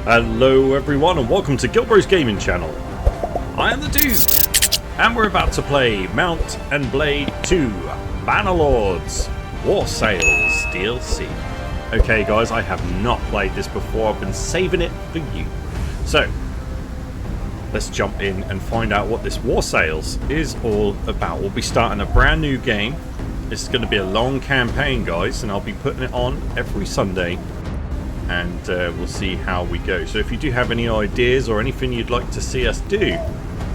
Hello everyone and welcome to GilBroz Gaming Channel. I am the Dude, and we're about to play Mount and Blade 2 Bannerlord's War Sales DLC. Okay guys, I have not played this before, I've been saving it for you. So, let's jump in and find out what this War Sales is all about. We'll be starting a brand new game. This is going to be a long campaign guys, and I'll be putting it on every Sunday. And we'll see how we go. So if you do have any ideas or anything you'd like to see us do,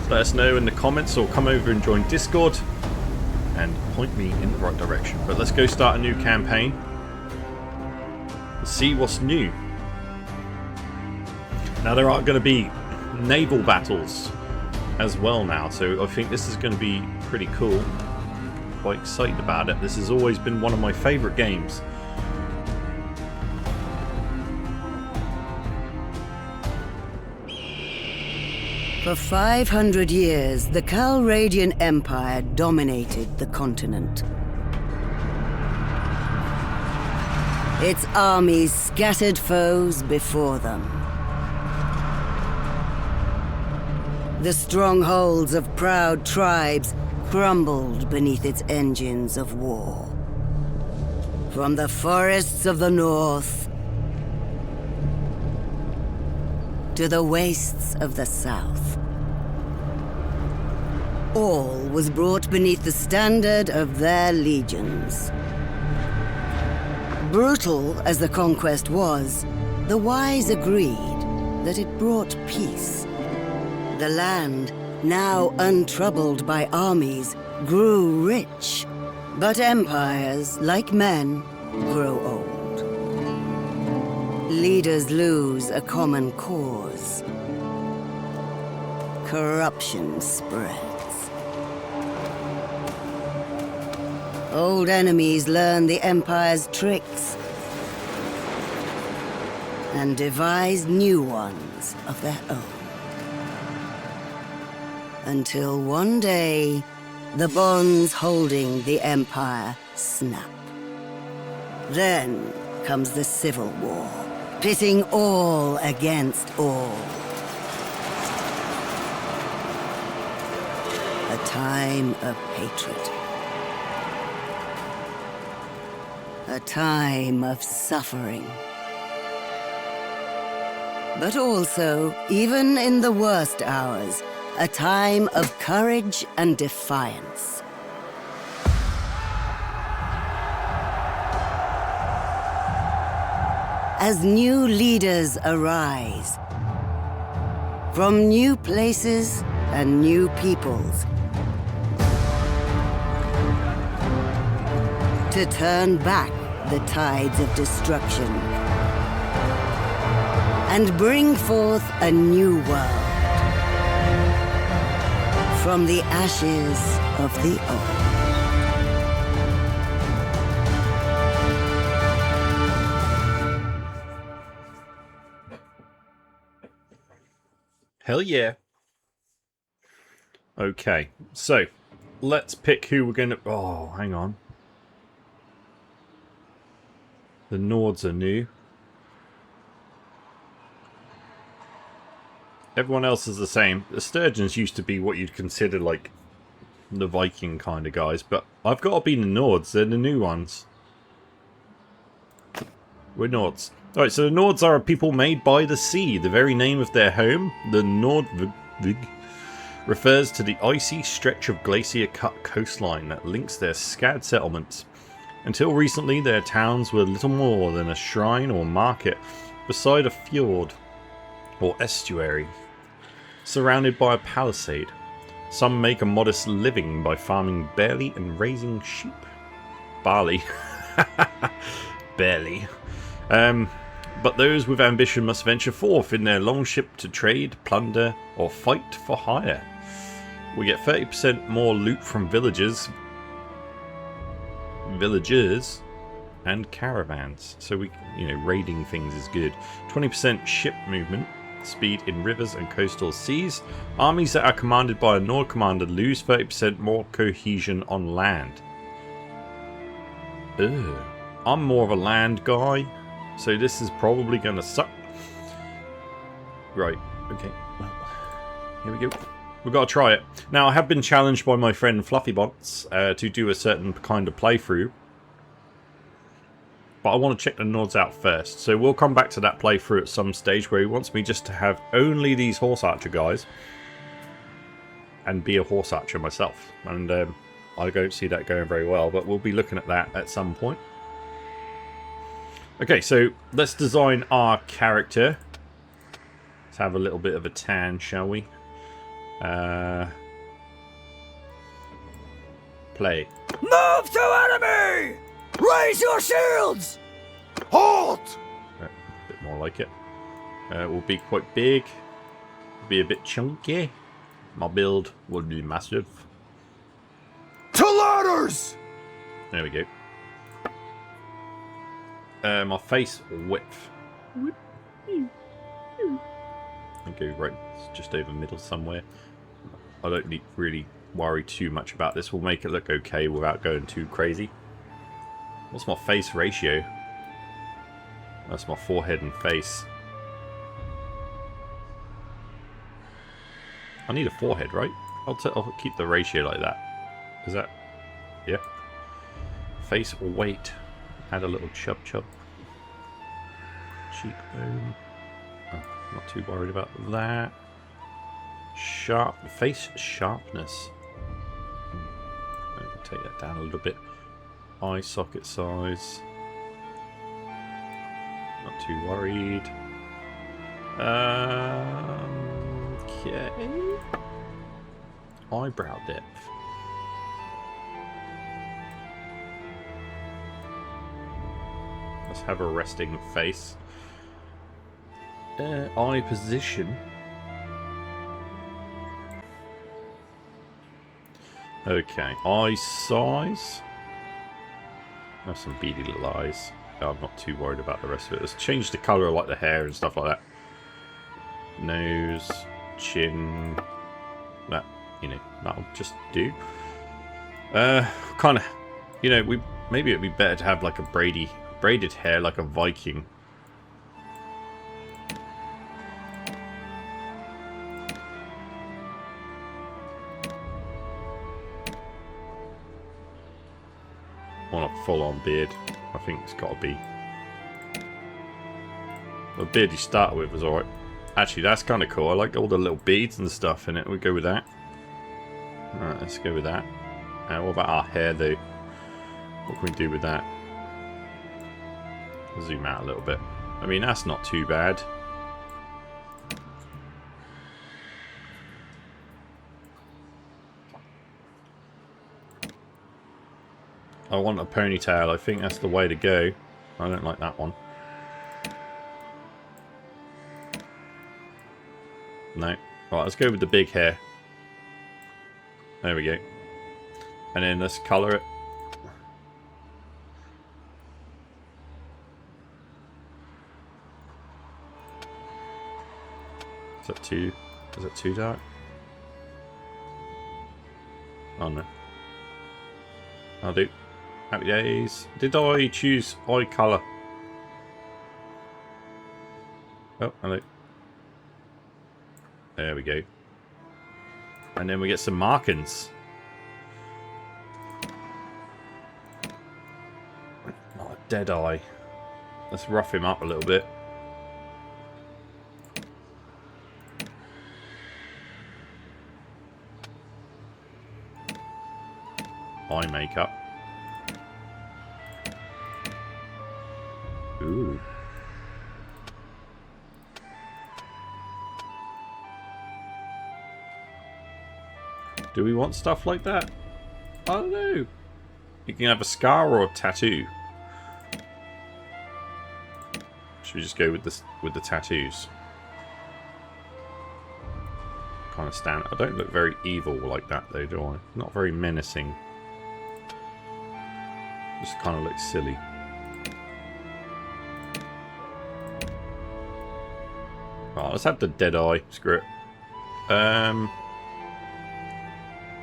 let us know in the comments or come over and join Discord and point me in the right direction. But let's go start a new campaign and see what's new. Now there are going to be naval battles as well now, so I think this is going to be pretty cool. Quite excited about it. This has always been one of my favourite games. For 500 years, the Calradian Empire dominated the continent. Its armies scattered foes before them. The strongholds of proud tribes crumbled beneath its engines of war. From the forests of the north to the wastes of the south, all was brought beneath the standard of their legions. Brutal as the conquest was, the wise agreed that it brought peace. The land, now untroubled by armies, grew rich, but empires, like men, grow old. Leaders lose a common cause. Corruption spreads. Old enemies learn the Empire's tricks and devise new ones of their own. Until one day, the bonds holding the Empire snap. Then comes the Civil War, pitting all against all. A time of hatred. A time of suffering. But also, even in the worst hours, a time of courage and defiance. As new leaders arise, from new places and new peoples, to turn back the tides of destruction and bring forth a new world from the ashes of the old. Hell yeah. Okay, so let's pick who we're going to... Oh, hang on. The Nords are new. Everyone else is the same. The Sturgeons used to be what you'd consider like the Viking kind of guys, but I've got to be the Nords. They're the new ones. We're Nords. Alright, so the Nords are a people made by the sea. The very name of their home, the Nordvig, refers to the icy stretch of glacier-cut coastline that links their scattered settlements. Until recently, their towns were little more than a shrine or market beside a fjord or estuary, surrounded by a palisade. Some make a modest living by farming barley and raising sheep. Barley. Barely. But those with ambition must venture forth in their longship to trade, plunder, or fight for hire. We get 30% more loot from villagers and caravans. So we, raiding things is good. 20% ship movement speed in rivers and coastal seas. Armies that are commanded by a Nord commander lose 30% more cohesion on land. I'm more of a land guy, so this is probably going to suck. Right, okay. Well, here we go. We've got to try it. Now, I have been challenged by my friend FluffyBots to do a certain kind of playthrough. But I want to check the nods out first. So we'll come back to that playthrough at some stage where he wants me just to have only these horse archer guys. And be a horse archer myself. And I don't see that going very well. But we'll be looking at that at some point. Okay, so let's design our character. Let's have a little bit of a tan, shall we? Play. Move to enemy! Raise your shields! Halt! A bit more like it. Will be quite big. Will be a bit chunky. My build will be massive. To ladders! There we go. My face width. I go right just over middle somewhere. I don't need really worry too much about this. We'll make it look okay without going too crazy. What's my face ratio? That's my forehead and face. I need a forehead, right? I'll keep the ratio like that. Is that... yeah. Face weight. Add a little chub. Cheekbone. Oh, not too worried about that. Face sharpness. Take that down a little bit. Eye socket size. Not too worried. Okay. Eyebrow depth. Let's have a resting face. Eye position. Okay, eye size. Have some beady little eyes. I'm not too worried about the rest of it. Let's change the colour, like the hair and stuff like that. Nose, chin. That, you know, that'll just do. Kind of, you know, maybe it'd be better to have like a braided hair, like a Viking. Or not full-on beard. I think it's got to be. The beard you started with was alright. Actually, that's kind of cool. I like all the little beads and stuff in it. We'll go with that. Alright, let's go with that. What about our hair, though? What can we do with that? Zoom out a little bit. I mean, that's not too bad. I want a ponytail. I think that's the way to go. I don't like that one. No. Right, let's go with the big hair. There we go. And then let's colour it. Is that too dark? Oh no. I'll do. Happy days. Did I choose eye colour? Oh, hello. There we go. And then we get some markings. Oh, a dead eye. Let's rough him up a little bit. Eye makeup. Ooh. Do we want stuff like that? I don't know. You can have a scar or a tattoo. Should we just go with the tattoos? Kind of stand. I don't look very evil like that though, do I? Not very menacing. Just kind of looks silly. Right, let's have the dead eye. Screw it.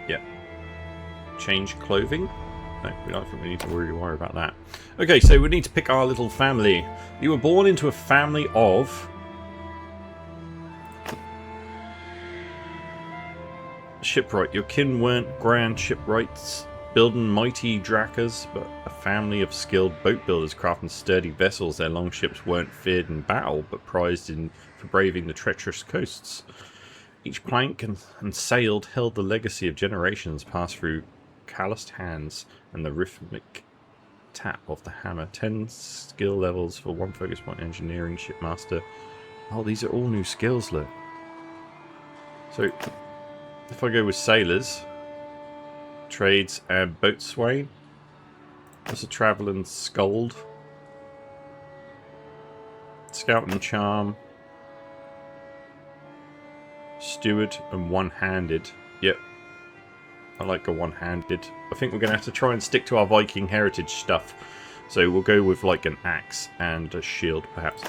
Yeah. Change clothing. No, we don't think we need to really worry about that. Okay, so we need to pick our little family. You were born into a family of Shipwright. Your kin weren't grand shipwrights, building mighty drakers, but a family of skilled boat builders crafting sturdy vessels. Their long ships weren't feared in battle, but prized for braving the treacherous coasts. Each plank and sail held the legacy of generations passed through calloused hands and the rhythmic tap of the hammer. 10 skill levels for 1 focus point. Engineering, shipmaster. Oh, these are all new skills, look. So, if I go with sailors, trades, and boatswain, there's a travelling scold, scout and charm, steward, and one-handed. Yep, I like a one-handed. I think we're going to have to try and stick to our Viking heritage stuff. So we'll go with like an axe and a shield, perhaps.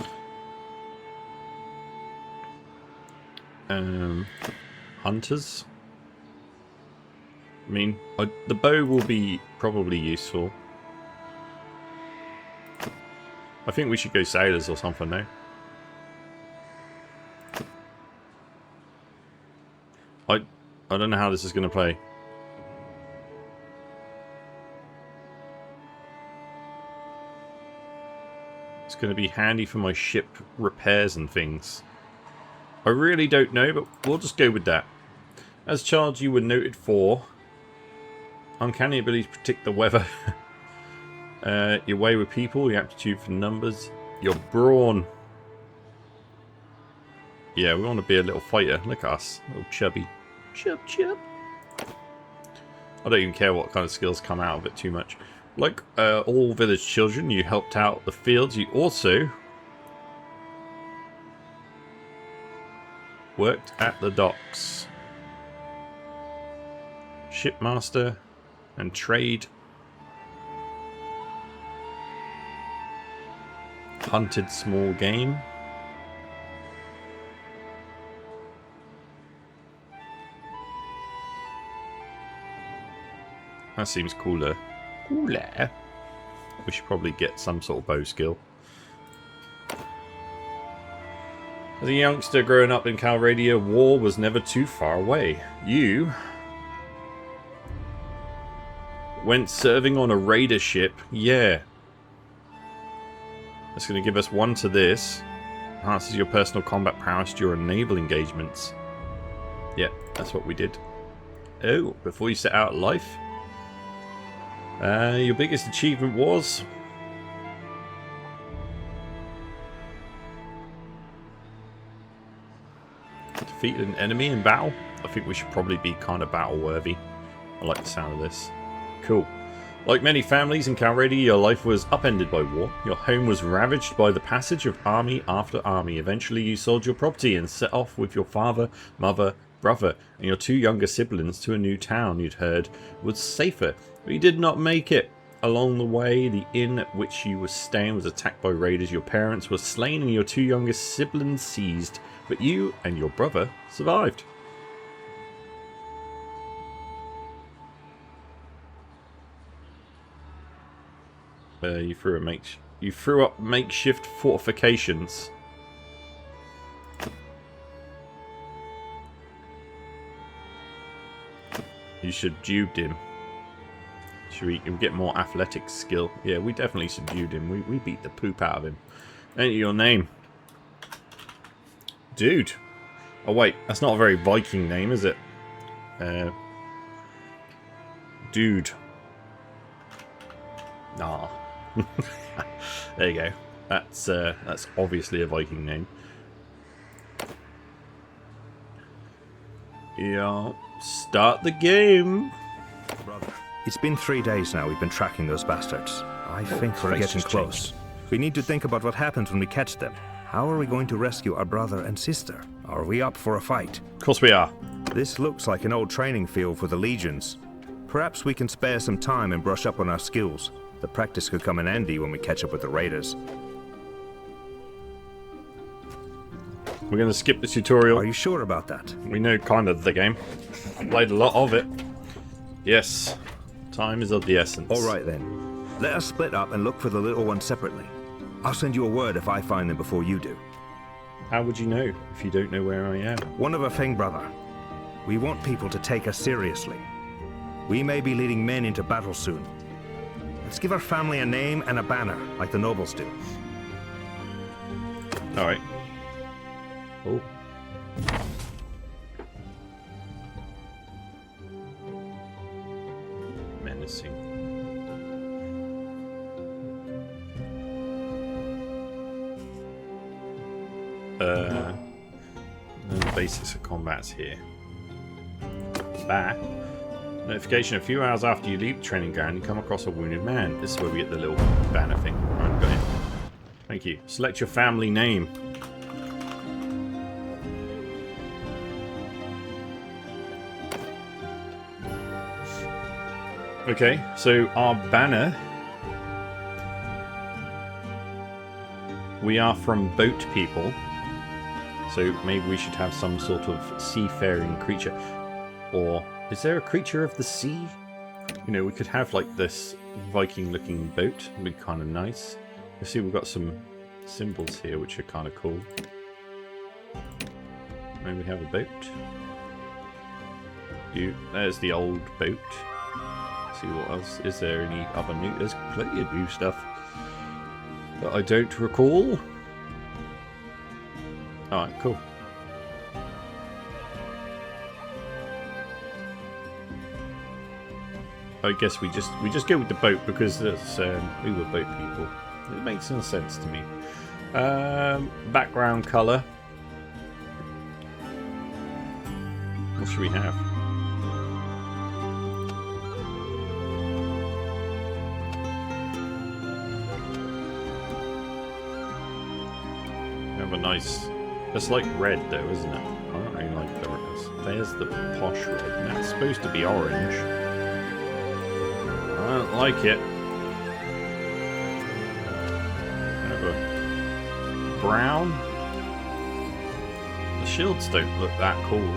Hunters. I mean, the bow will be probably useful. I think we should go sailors or something now. I don't know how this is going to play. It's going to be handy for my ship repairs and things. I really don't know, but we'll just go with that. As child, you were noted for uncanny ability to predict the weather, your way with people, your aptitude for numbers, your brawn. Yeah, we want to be a little fighter. Look at us, little chubby. Chub, chub. I don't even care what kind of skills come out of it too much. Like all village children, you helped out the fields. You also worked at the docks. Shipmaster and trade. Hunted small game. That seems cooler. Cooler. We should probably get some sort of bow skill. As a youngster growing up in Calradia, war was never too far away. You went serving on a raider ship. Yeah. That's going to give us 1 to this. Enhances your personal combat prowess during naval engagements. Yeah, that's what we did. Oh, before you set out life. Your biggest achievement was defeated an enemy in battle. I think we should probably be kind of battle worthy. I like the sound of this. Cool. Like many families in Calradia, your life was upended by war. Your home was ravaged by the passage of army after army. Eventually you sold your property and set off with your father, mother, brother and your 2 younger siblings to a new town you'd heard was safer. But you did not make it. Along the way, the inn at which you were staying was attacked by raiders. Your parents were slain and your 2 youngest siblings seized. But you and your brother survived. You threw up makeshift fortifications. You subdued him. Should we get more athletic skill? Yeah, we definitely subdued him. We beat the poop out of him. Ain't your name? Dude. Oh wait, that's not a very Viking name, is it? Dude. Nah. There you go. That's obviously a Viking name. Yeah. Start the game. Brother, it's been 3 days now we've been tracking those bastards. I think we're getting close. We need to think about what happens when we catch them. How are we going to rescue our brother and sister? Are we up for a fight? Of course we are. This looks like an old training field for the legions. Perhaps we can spare some time and brush up on our skills. The practice could come in handy when we catch up with the raiders. We're going to skip the tutorial. Are you sure about that? We know kind of the game. Played a lot of it. Yes. Time is of the essence. Alright then. Let us split up and look for the little ones separately. I'll send you a word if I find them before you do. How would you know if you don't know where I am? One of a thing, brother. We want people to take us seriously. We may be leading men into battle soon. Let's give our family a name and a banner, like the nobles do. Alright. Oh. Menacing. The basics of combat's here. Bah. Notification: a few hours after you leave the training ground, you come across a wounded man. This is where we get the little banner thing. Alright, got it. Thank you. Select your family name. Okay, so our banner. We are from boat people. So maybe we should have some sort of seafaring creature. Or is there a creature of the sea? You know, we could have like this Viking looking boat. It'd be kind of nice. You see, we've got some symbols here which are kind of cool. Maybe we have a boat. There's the old boat. See what else. Is there any other new? There's plenty of new stuff that I don't recall. Alright, cool. I guess we just go with the boat because that's, we were boat people. It makes no sense to me. Background colour. What should we have? We have a nice. It's like red though, isn't it? I don't really like the red. There's the posh red. That's supposed to be orange. I don't like it. Have a brown. The shields don't look that cool.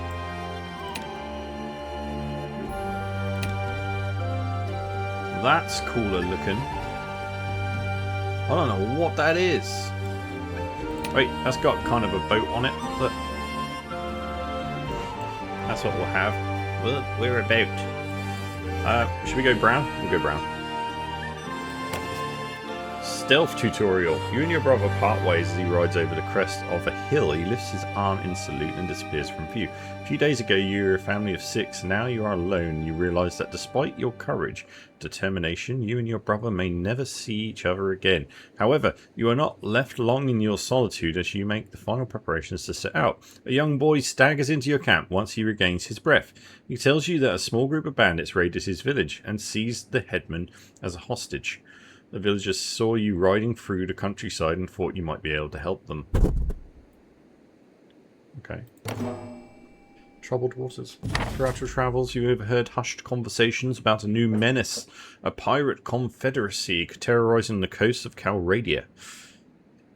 That's cooler looking. I don't know what that is. Wait, that's got kind of a boat on it. Look. That's what we'll have. Look, we're a boat. Should we go brown? We'll go brown. Stealth tutorial. You and your brother part ways as he rides over the crest of a hill. He lifts his arm in salute and disappears from view. A few days ago you were a family of 6. Now you are alone. You realise that despite your courage, determination, you and your brother may never see each other again. However, you are not left long in your solitude as you make the final preparations to set out. A young boy staggers into your camp once he regains his breath. He tells you that a small group of bandits raided his village and seized the headman as a hostage. The villagers saw you riding through the countryside and thought you might be able to help them. Okay. Troubled waters. Throughout your travels, you overheard hushed conversations about a new menace, a pirate confederacy terrorizing the coast of Calradia.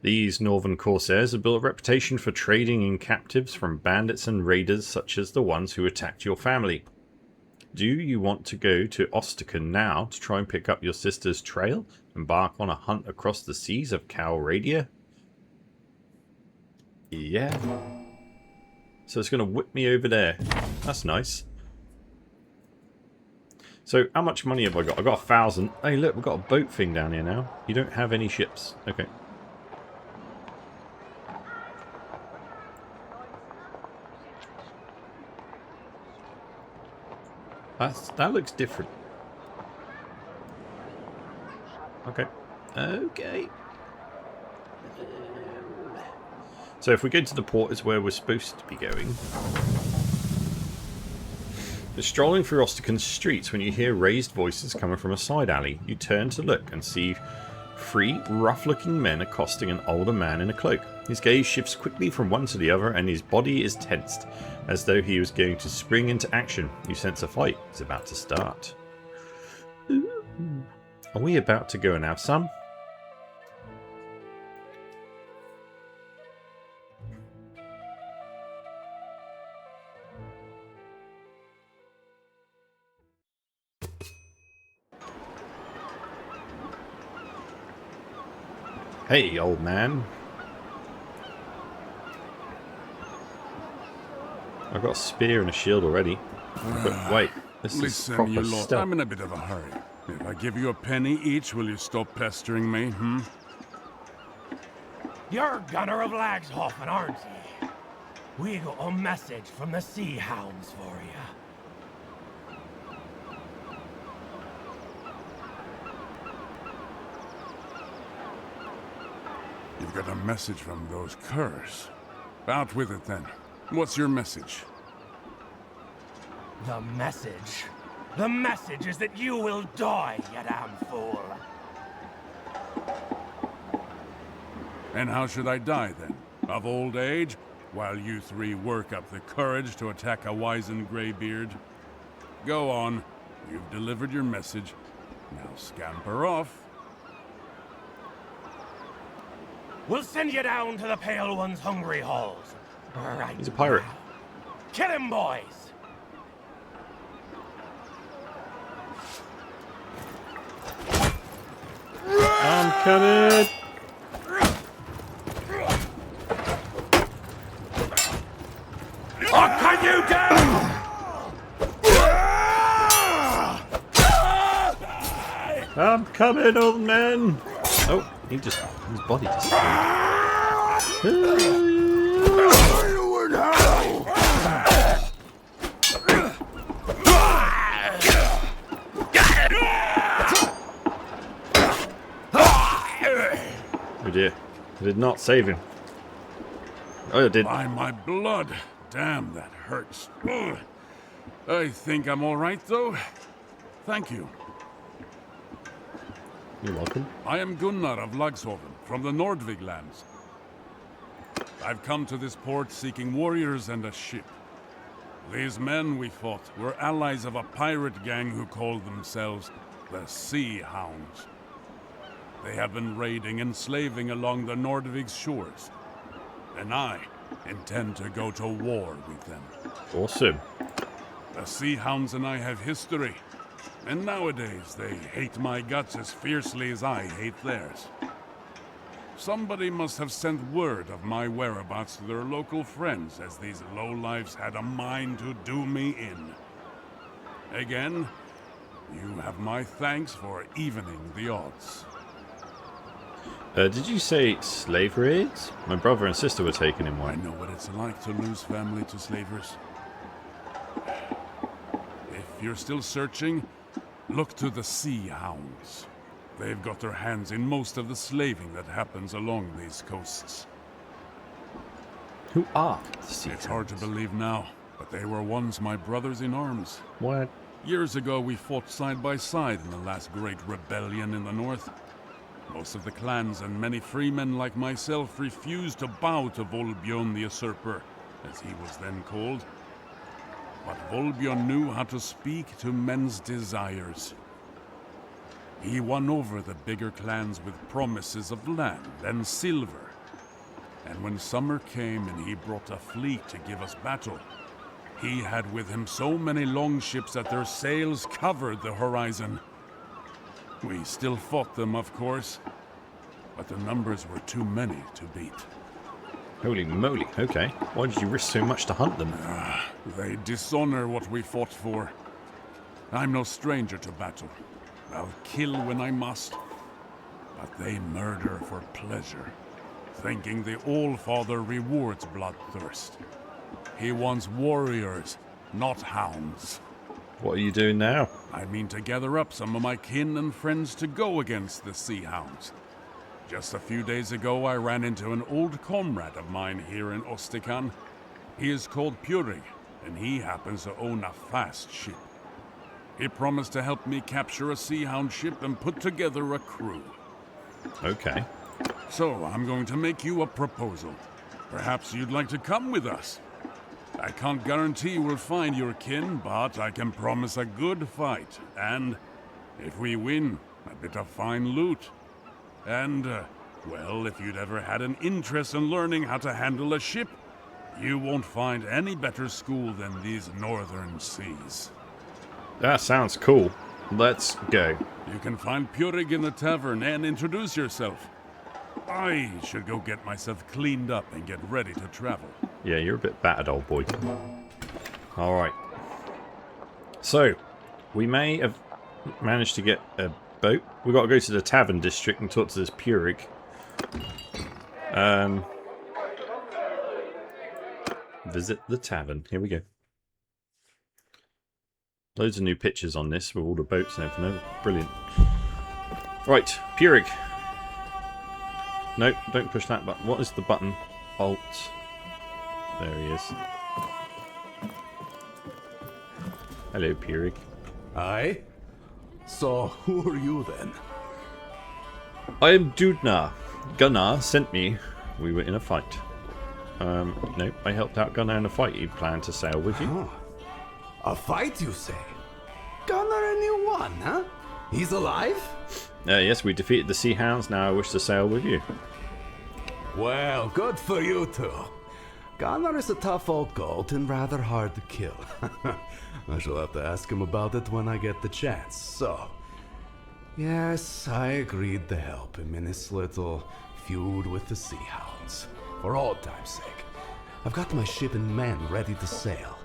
These northern corsairs have built a reputation for trading in captives from bandits and raiders such as the ones who attacked your family. Do you want to go to Octa-Core now to try and pick up your sister's trail? Embark on a hunt across the seas of Calradia? Yeah. So it's going to whip me over there. That's nice. So how much money have I got? I got 1,000. Hey look, we've got a boat thing down here now. You don't have any ships. Okay. That looks different. Okay. Okay. So if we go to the port, is where we're supposed to be going. You're strolling through Octa-Core's streets when you hear raised voices coming from a side alley. You turn to look and see 3 rough-looking men accosting an older man in a cloak. His gaze shifts quickly from one to the other and his body is tensed, as though he was going to spring into action. You sense a fight is about to start. Ooh. Are we about to go and have some? Hey, old man. I've got a spear and a shield already. But wait, this is Listen, proper you lot, stealth. I'm in a bit of a hurry. If I give you a penny each, will you stop pestering me, hmm? You're Gunner of Lagshofen, aren't you? We got a message from the Sea Hounds for you. You've got a message from those curs. Out with it then. What's your message? The message? The message is that you will die, you damn fool. And how should I die then? Of old age? While you three work up the courage to attack a wizened graybeard? Go on. You've delivered your message. Now scamper off. We'll send you down to the Pale One's hungry halls. Right. He's a pirate. now. Kill him, boys! I'm coming! What can you do? I'm coming, old man! Oh, his body just... Oh dear, I did not save him. Oh, I did. By my blood. Damn, that hurts. Ugh. I think I'm all right, though. Thank you. You're welcome. I am Gunnar of Lagshofen, from the Nordvig lands. I've come to this port seeking warriors and a ship. These men we fought were allies of a pirate gang who called themselves the Sea Hounds. They have been raiding and slaving along the Nordvig's shores. And I intend to go to war with them. Awesome. The Sea Hounds and I have history. And nowadays, they hate my guts as fiercely as I hate theirs. Somebody must have sent word of my whereabouts to their local friends, as these lowlifes had a mind to do me in. Again, you have my thanks for evening the odds. Did you say slave raids? My brother and sister were taken in I one. know what it's like to lose family to slavers. If you're still searching, look to the Sea Hounds. They've got their hands in most of the slaving that happens along these coasts. Who are the Sea It's hard to Hounds? believe now, but they were once my brothers in arms. What? Years ago, we fought side by side in the last great rebellion in the north. Most of the clans and many freemen like myself refused to bow to Volbjorn the Usurper, as he was then called. But Volbjorn knew how to speak to men's desires. He won over the bigger clans with promises of land and silver. And when summer came and he brought a fleet to give us battle, he had with him so many longships that their sails covered the horizon. We still fought them, of course, but the numbers were too many to beat. Holy moly, okay. Why did you risk so much to hunt them? They dishonor what we fought for. I'm no stranger to battle. I'll kill when I must. But they murder for pleasure, thinking the All-Father rewards bloodthirst. He wants warriors, not hounds. What are you doing now? I mean to gather up some of my kin and friends to go against the Sea Hounds. Just a few days ago, I ran into an old comrade of mine here in Ostikan. He is called Purig, and he happens to own a fast ship. He promised to help me capture a Sea Hound ship and put together a crew. Okay. So, I'm going to make you a proposal. Perhaps you'd like to come with us. I can't guarantee we'll find your kin, but I can promise a good fight. And if we win, a bit of fine loot. And, well, if you'd ever had an interest in learning how to handle a ship, you won't find any better school than these northern seas. That sounds cool. Let's go. You can find Purig in the tavern and introduce yourself. I should go get myself cleaned up and get ready to travel. Yeah, you're a bit battered, old boy. Alright. So, we may have managed to get a boat. We've got to go to the tavern district and talk to this Purig. Visit the tavern. Here we go. Loads of new pictures on this with all the boats and everything. Brilliant. Right, Purig. No, don't push that button. What is the button? Alt. There he is. Hello, Purig. Aye? So, who are you then? I am Dudna. Gunnar sent me. We were in a fight. No, I helped out Gunnar in a fight. He planned to sail with you. Huh. A fight, you say? Gunnar and you won, huh? He's alive? Yes, we defeated the Sea Hounds. Now I wish to sail with you. Well, good for you two. Gunnar is a tough old goat and rather hard to kill. I shall have to ask him about it when I get the chance. So, yes, I agreed to help him in his little feud with the Sea Hounds. For old time's sake. I've got my ship and men ready to sail.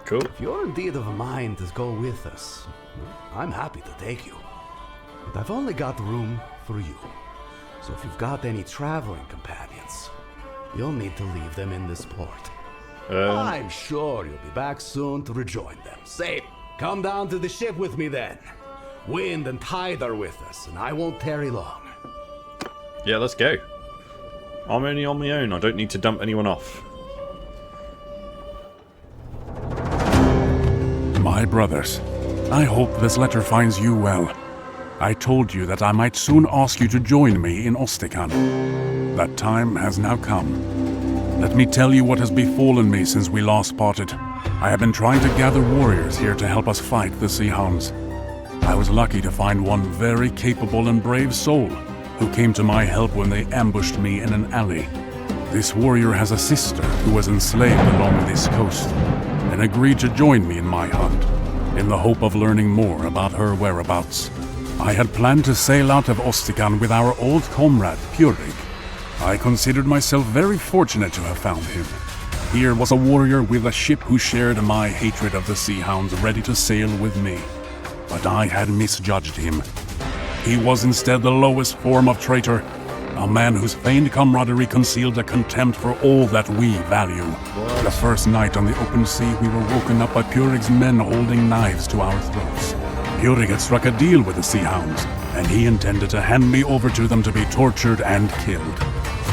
Cool. If you're indeed of a mind to go with us, I'm happy to take you. But I've only got room for you. So if you've got any traveling companions, you'll need to leave them in this port. I'm sure you'll be back soon to rejoin them. Say, come down to the ship with me then. Wind and tide are with us, and I won't tarry long. Yeah, let's go. I'm only on my own. I don't need to dump anyone off. My brothers, I hope this letter finds you well. I told you that I might soon ask you to join me in Ostikan. That time has now come. Let me tell you what has befallen me since we last parted. I have been trying to gather warriors here to help us fight the Sea Hounds. I was lucky to find one very capable and brave soul who came to my help when they ambushed me in an alley. This warrior has a sister who was enslaved along this coast and agreed to join me in my hunt, in the hope of learning more about her whereabouts. I had planned to sail out of Ostikan with our old comrade, Purig. I considered myself very fortunate to have found him. Here was a warrior with a ship who shared my hatred of the Sea Hounds, ready to sail with me. But I had misjudged him. He was instead the lowest form of traitor, a man whose feigned camaraderie concealed a contempt for all that we value. The first night on the open sea, we were woken up by Purig's men holding knives to our throats. Purig had struck a deal with the Sea Hounds, and he intended to hand me over to them to be tortured and killed.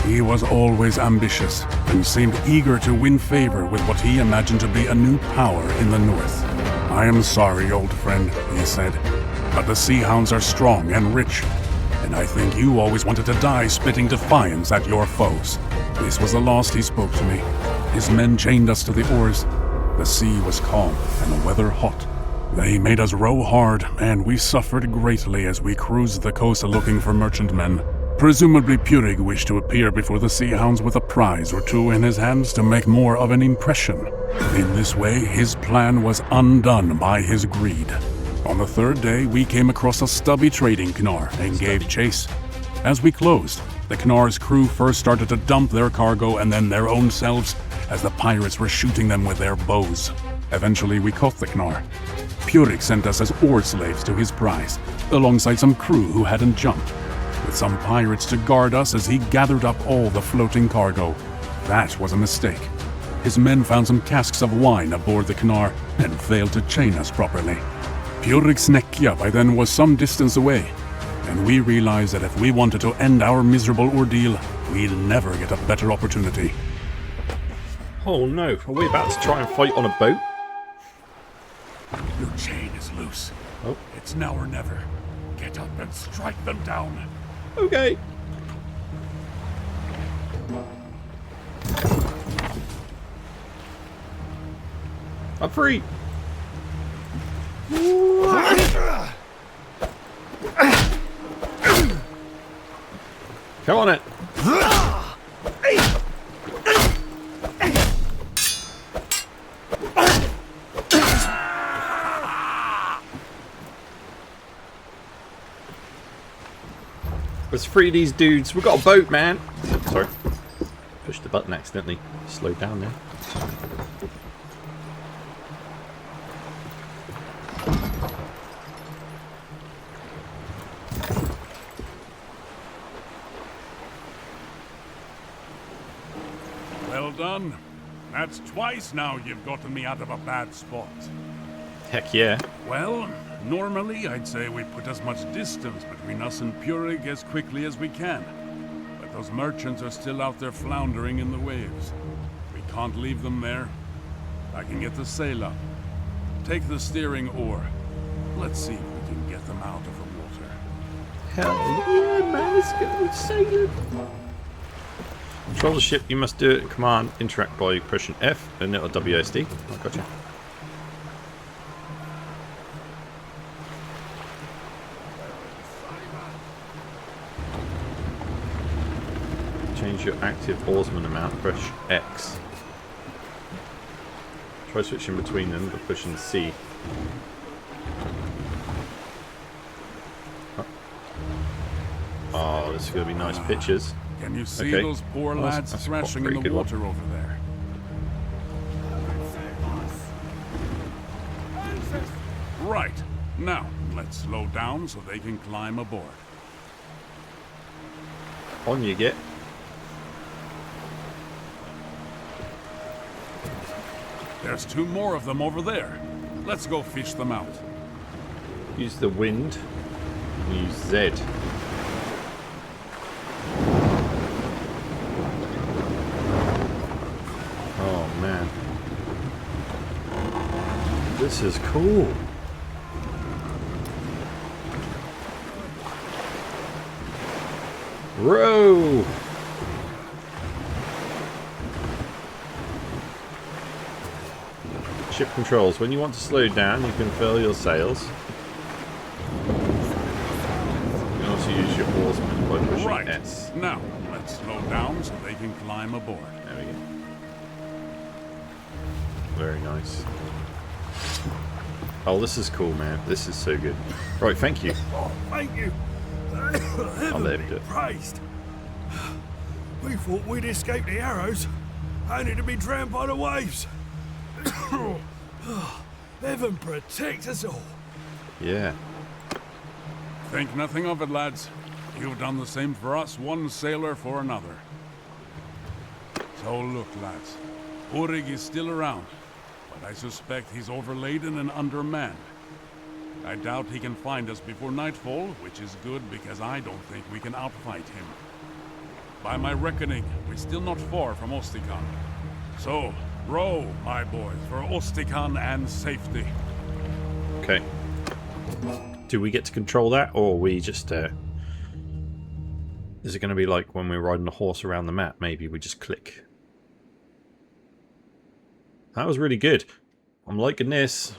He was always ambitious, and seemed eager to win favor with what he imagined to be a new power in the north. I am sorry, old friend, he said, but the Sea Hounds are strong and rich, and I think you always wanted to die spitting defiance at your foes. This was the last he spoke to me. His men chained us to the oars. The sea was calm and the weather hot. They made us row hard, and we suffered greatly as we cruised the coast looking for merchantmen. Presumably Purig wished to appear before the Sea Hounds with a prize or two in his hands to make more of an impression. In this way, his plan was undone by his greed. On the third day, we came across a stubby trading Knar and gave chase. As we closed, the Knar's crew first started to dump their cargo and then their own selves, as the pirates were shooting them with their bows. Eventually, we caught the Knar. Purig sent us as oar slaves to his prize, alongside some crew who hadn't jumped, with some pirates to guard us as he gathered up all the floating cargo. That was a mistake. His men found some casks of wine aboard the Knar and failed to chain us properly. Purig's Snekja by then was some distance away, and we realized that if we wanted to end our miserable ordeal, we'd never get a better opportunity. Oh no, are we about to try and fight on a boat? Your chain is loose. Oh. It's now or never. Get up and strike them down. Okay. I'm free. Come on it. Let's free these dudes. We've got a boat, man. Sorry. Pushed the button accidentally. Slowed down there. done. That's twice now you've gotten me out of a bad spot. Heck yeah. Well, normally I'd say we put as much distance between us and Purig as quickly as we can. But those merchants are still out there floundering in the waves. We can't leave them there. I can get the sail up. Take the steering oar. Let's see if we can get them out of the water. Hell yeah, man, let's go sailing. Control the ship, you must do it. Command, interact by pushing F and little WSD. Oh, gotcha. Change your active oarsman amount, push X. Try switching between them by pushing C. Oh, this is going to be nice pictures. Can you see those poor lads that's thrashing in the water over there? Right. Now, let's slow down so they can climb aboard. On you get. There's 2 more of them over there. Let's go fish them out. Use the wind. Use Z. Oh man. This is cool. Row! Ship controls. When you want to slow down, you can furl your sails. You can also use your oarsman by pushing S. Now, let's slow down so they can climb aboard. There we go. Very nice. Oh, this is cool, man. This is so good. Right, thank you. Oh, thank you. I'll let him do it. Praised. We thought we'd escape the arrows, only to be drowned by the waves. Heaven protect us all. Yeah. Think nothing of it, lads. You've done the same for us, one sailor for another. So look, lads. Purig is still around, but I suspect he's overladen and undermanned. I doubt he can find us before nightfall, which is good because I don't think we can outfight him. By my reckoning, we're still not far from Ostikon. So, row, my boys, for Ostikon and safety. Okay. Do we get to control that, or we just... is it going to be like when we're riding a horse around the map? Maybe we just click. That was really good. I'm liking this.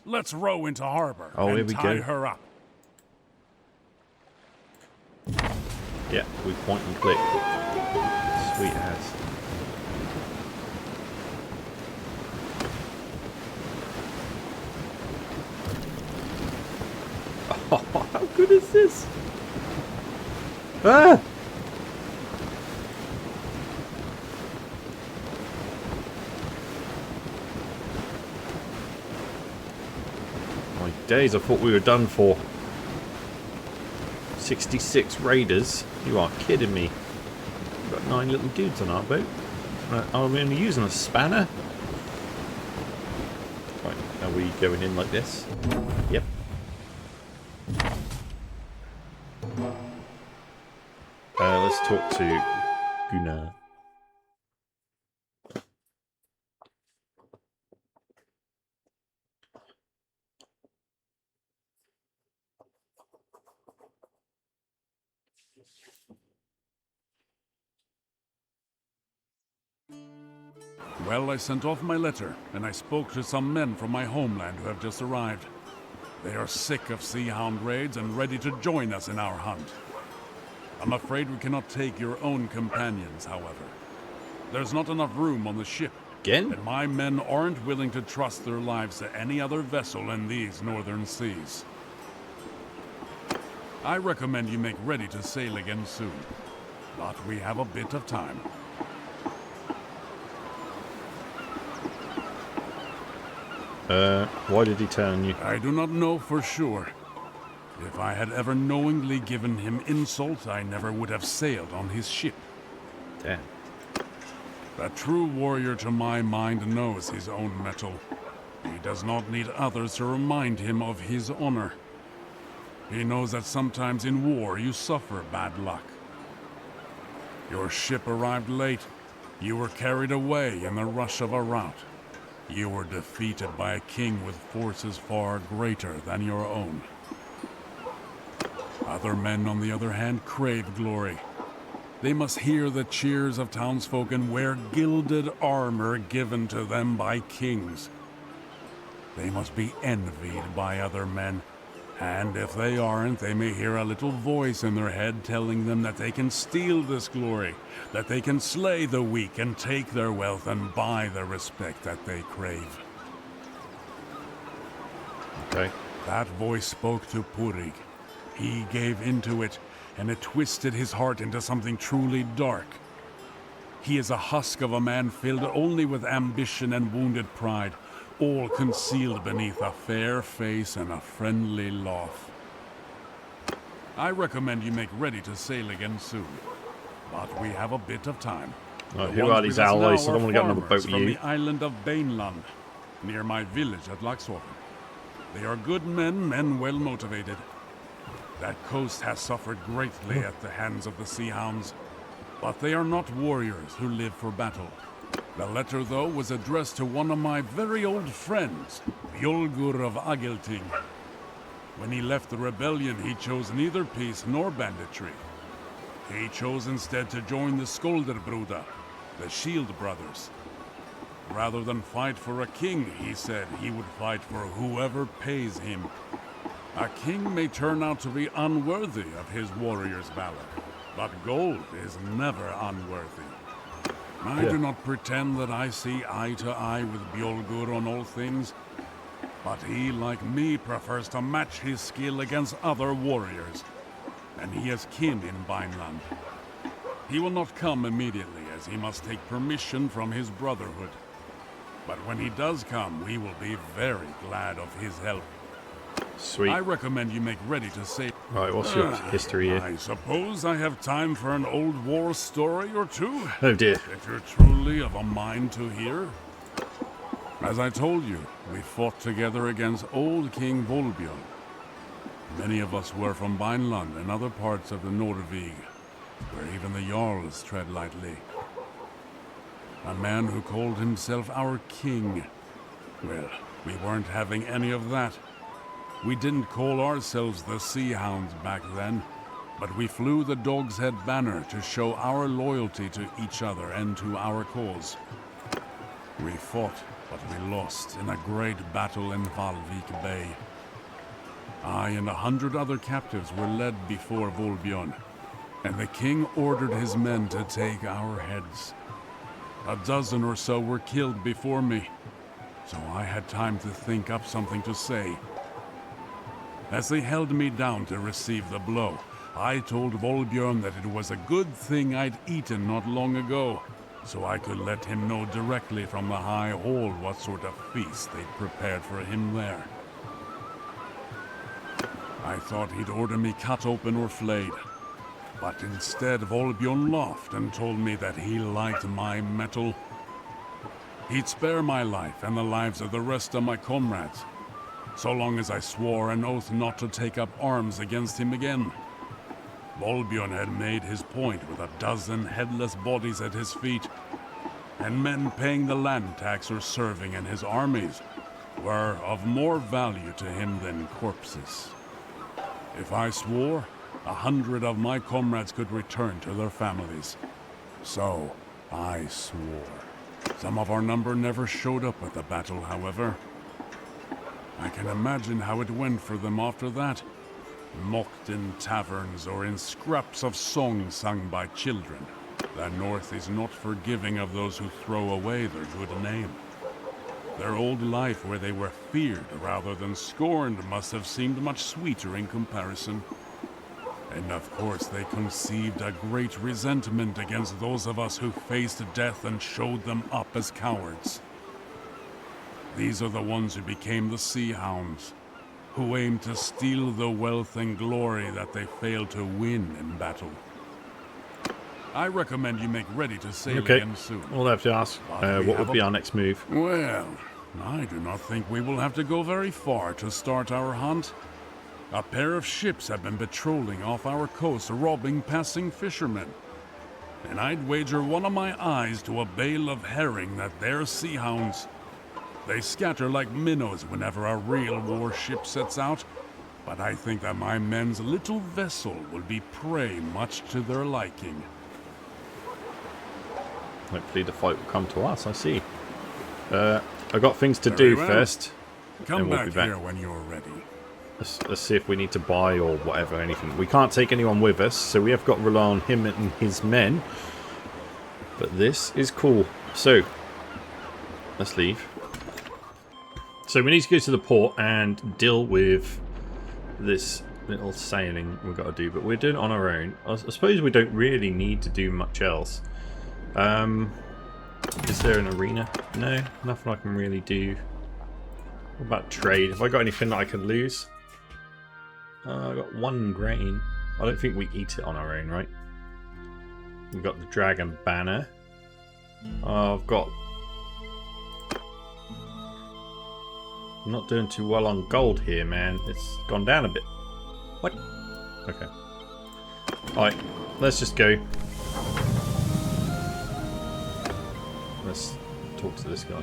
Let's row into harbor and tie her up. Yeah, we point and click. Sweet ass. Oh, how good is this? Ah! My days, I thought we were done for. 66 raiders? You are kidding me. We've got 9 little dudes on our boat. Are we only using a spanner? Right, are we going in like this? Yep. Let's talk to Gunnar. Well, I sent off my letter, and I spoke to some men from my homeland who have just arrived. They are sick of Sea Hound raids and ready to join us in our hunt. I'm afraid we cannot take your own companions, however. There's not enough room on the ship. Again? And my men aren't willing to trust their lives to any other vessel in these northern seas. I recommend you make ready to sail again soon. But we have a bit of time. Why did he turn you? I do not know for sure. If I had ever knowingly given him insult, I never would have sailed on his ship. Damn. A true warrior, to my mind, knows his own mettle. He does not need others to remind him of his honor. He knows that sometimes in war you suffer bad luck. Your ship arrived late. You were carried away in the rush of a rout. You were defeated by a king with forces far greater than your own. Other men, on the other hand, crave glory. They must hear the cheers of townsfolk and wear gilded armor given to them by kings. They must be envied by other men, and if they aren't, they may hear a little voice in their head telling them that they can steal this glory, that they can slay the weak and take their wealth and buy the respect that they crave. Okay. That voice spoke to Purig. He gave into it, and it twisted his heart into something truly dark. He is a husk of a man filled only with ambition and wounded pride, all concealed beneath a fair face and a friendly laugh. I recommend you make ready to sail again soon, but we have a bit of time. Who are these allies? I don't want to get another boat with from you. the island of Bannerlord, near my village at Laxhofen. They are good men well motivated. That coast has suffered greatly at the hands of the Sea Hounds, but they are not warriors who live for battle. The letter, though, was addressed to one of my very old friends, Bjolgur of Agelting. When he left the rebellion, he chose neither peace nor banditry. He chose instead to join the Skolderbruda, the Shield Brothers. Rather than fight for a king, he said he would fight for whoever pays him. A king may turn out to be unworthy of his warrior's valor, but gold is never unworthy. I do not pretend that I see eye to eye with Bjolgur on all things, but he, like me, prefers to match his skill against other warriors, and he has kin in Vineland. He will not come immediately, as he must take permission from his brotherhood. But when he does come, we will be very glad of his help. Sweet. I recommend you make ready to say... Right, what's your history here? I suppose I have time for an old war story or two. Oh dear. If you're truly of a mind to hear. As I told you, we fought together against old King Volbjörn. Many of us were from Vineland and other parts of the Nordvig, where even the Jarls tread lightly. A man who called himself our king. Well, we weren't having any of that. We didn't call ourselves the Sea Hounds back then, but we flew the Dog's Head banner to show our loyalty to each other and to our cause. We fought, but we lost in a great battle in Valvik Bay. I and 100 other captives were led before Volbjörn, and the king ordered his men to take our heads. A dozen or so were killed before me, so I had time to think up something to say. As they held me down to receive the blow, I told Volbjörn that it was a good thing I'd eaten not long ago, so I could let him know directly from the high hall what sort of feast they'd prepared for him there. I thought he'd order me cut open or flayed, but instead Volbjörn laughed and told me that he liked my mettle. He'd spare my life and the lives of the rest of my comrades, so long as I swore an oath not to take up arms against him again. Volbjörn had made his point with a dozen headless bodies at his feet, and men paying the land tax or serving in his armies were of more value to him than corpses. If I swore, 100 of my comrades could return to their families. So I swore. Some of our number never showed up at the battle, however. I can imagine how it went for them after that. Mocked in taverns or in scraps of songs sung by children. The North is not forgiving of those who throw away their good name. Their old life where they were feared rather than scorned must have seemed much sweeter in comparison. And of course they conceived a great resentment against those of us who faced death and showed them up as cowards. These are the ones who became the Sea Hounds, who aimed to steal the wealth and glory that they failed to win in battle. I recommend you make ready to sail Okay, again soon. we'll have to ask what would be our next move. Well, I do not think we will have to go very far to start our hunt. A pair of ships have been patrolling off our coast, robbing passing fishermen. And I'd wager one of my eyes to a bale of herring that they're sea hounds. They scatter like minnows whenever a real warship sets out, but I think that my men's little vessel will be prey much to their liking. Hopefully the fight will come to us, I see. I've got things to do first. Come we'll back be back here when you're ready. Let's see if we need to buy or whatever, anything. We can't take anyone with us, so we have got to rely on him and his men. But this is cool. So, let's leave. So we need to go to the port and deal with this little sailing we've got to do. But we're doing it on our own. I suppose we don't really need to do much else. Is there an arena? No, nothing I can really do. What about trade? Have I got anything that I can lose? I got 1 grain. I don't think we eat it on our own, right? We've got the dragon banner. I've got... I'm not doing too well on gold here, man. It's gone down a bit. What? Okay. Alright, let's just go. Let's talk to this guy.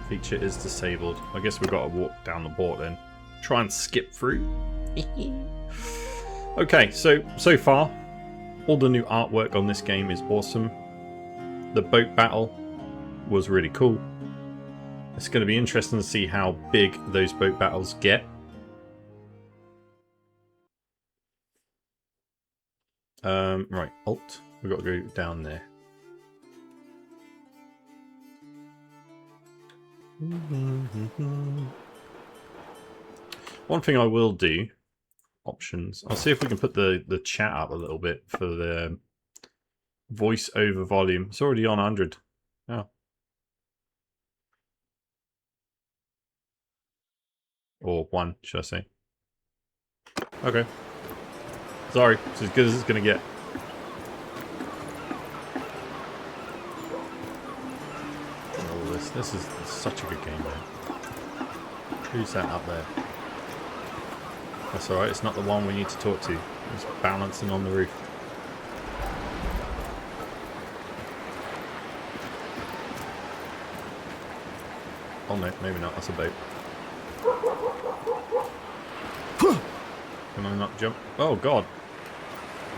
Feature is disabled. I guess we've got to walk down the port then. Try and skip through. Okay, so far, all the new artwork on this game is awesome. The boat battle was really cool. It's going to be interesting to see how big those boat battles get. Right, Alt. We've got to go down there. One thing I will do, options. I'll see if we can put the chat up a little bit for the voice over volume. It's already on 100. Oh. Or 1, should I say. Okay. Sorry, it's as good as it's going to get. Oh, this is such a good game, man. Who's that up there? That's alright, it's not the one we need to talk to. It's balancing on the roof. Oh no, maybe not, that's a boat. Can I not jump? Oh god.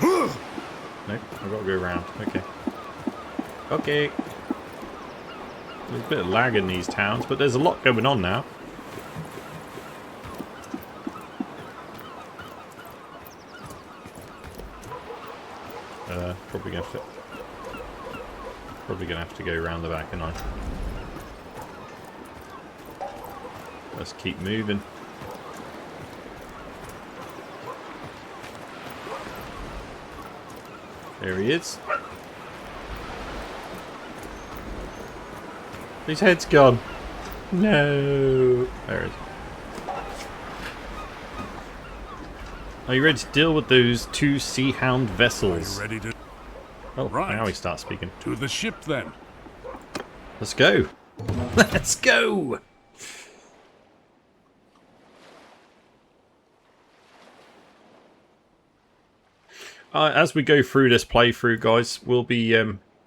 Nope, I've got to go around. Okay. Okay. There's a bit of lag in these towns, but there's a lot going on now. Probably gonna have to go around the back, and let's keep moving. There he is. His head's gone. No. There it is. Are you ready to deal with those 2 Sea Hound vessels? Are you ready to... Oh, right. Now he starts speaking. To the ship, then. Let's go. Let's go. As we go through this playthrough, guys, we'll be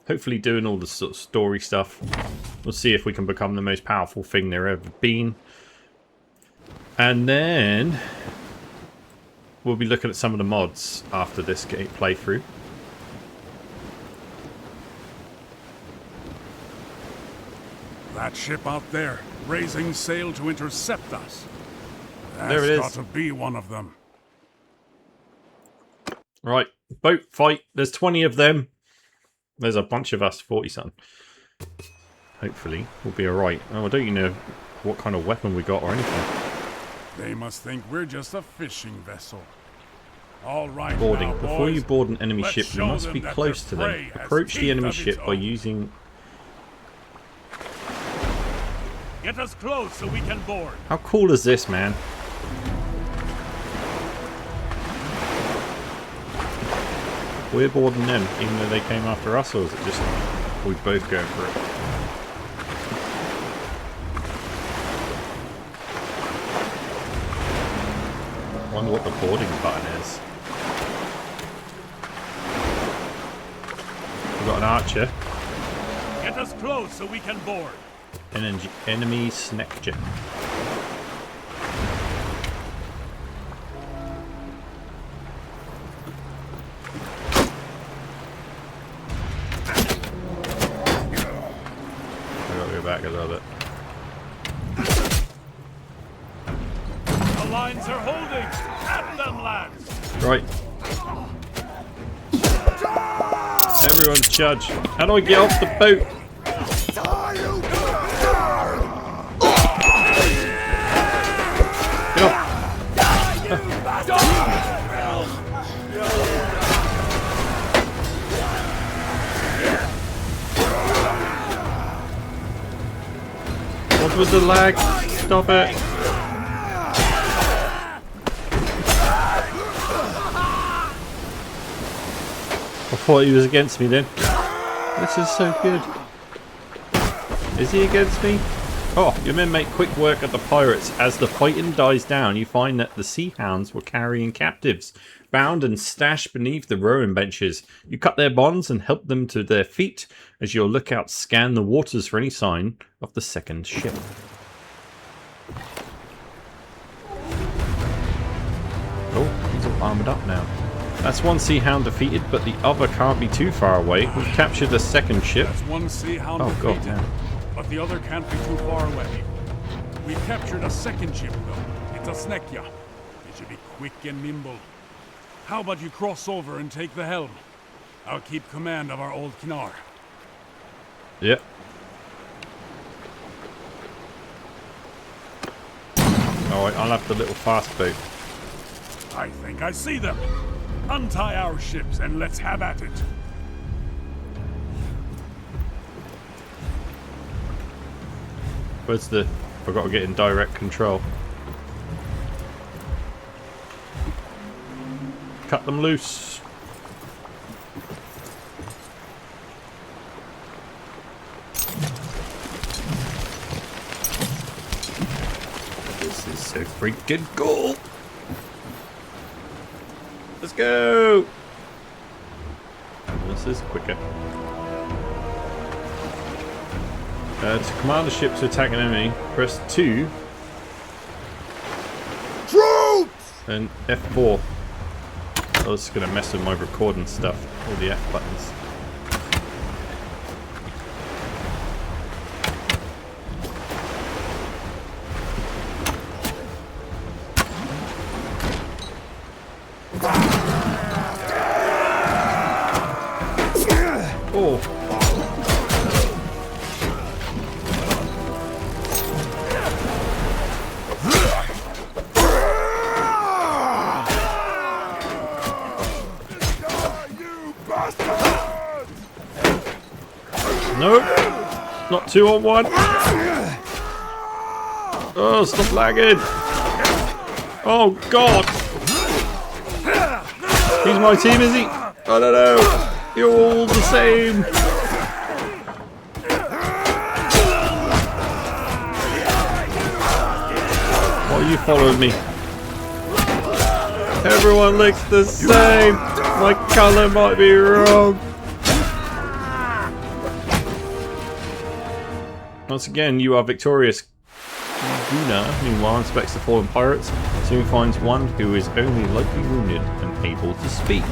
hopefully doing all the sort of story stuff. We'll see if we can become the most powerful thing there ever been. And then we'll be looking at some of the mods after this playthrough. That ship out there, raising sail to intercept us. There it is. That's got to be one of them. Right, boat fight. There's 20 of them. There's a bunch of us, 40-something. Hopefully, we'll be alright. Oh, I don't even know what kind of weapon we got or anything. They must think we're just a fishing vessel. All right, Boarding. now, Before boys, you board an enemy let's ship, you show must them be that close their to them. prey has Approach the teeth enemy of its ship by own. using... Get us close so we can board. How cool is this, man? we're boarding them, even though they came after us, or is it just we both going for it? I wonder what the boarding button is. We've got an archer. Get us close so we can board. An enemy snackjet. I gotta go back a little bit. The lines are holding. At them, lads. Right. Everyone charge. How do I get off the boat? Get off. What was the lag? Stop it. I thought he was against me then. This is so good. Is he against me? Oh, your men make quick work of the pirates. As the fighting dies down, you find that the sea hounds were carrying captives, bound and stashed beneath the rowing benches. You cut their bonds and help them to their feet as your lookouts scan the waters for any sign of the second ship. Oh, he's all armoured up now. That's one Sea Hound defeated, but the other can't be too far away. We've captured the second ship. That's one Sea Hound God, defeated, yeah. but the other can't be too far away. We've captured a second ship, though. It's a Snekya. It should be quick and nimble. How about you cross over and take the helm? I'll keep command of our old Knar. Yep. Alright, I'll have the little fast boat. I think I see them. Untie our ships and let's have at it. Where's the... I've got to get in direct control. Cut them loose. This is so freaking cool. Let's go! This is quicker. To command a ship to attack an enemy, press 2. Troops! And F4. Oh, this is going to mess with my recording stuff. All the F buttons. Oh. Nope. Not 2 on 1. Oh, stop lagging. Oh, God. He's my team, is he? I don't know. You're all the same. Why are you following me? Everyone looks the same. My colour might be wrong. Once again, you are victorious. Guna, meanwhile, inspects the fallen pirates, soon finds one who is only lightly wounded and able to speak.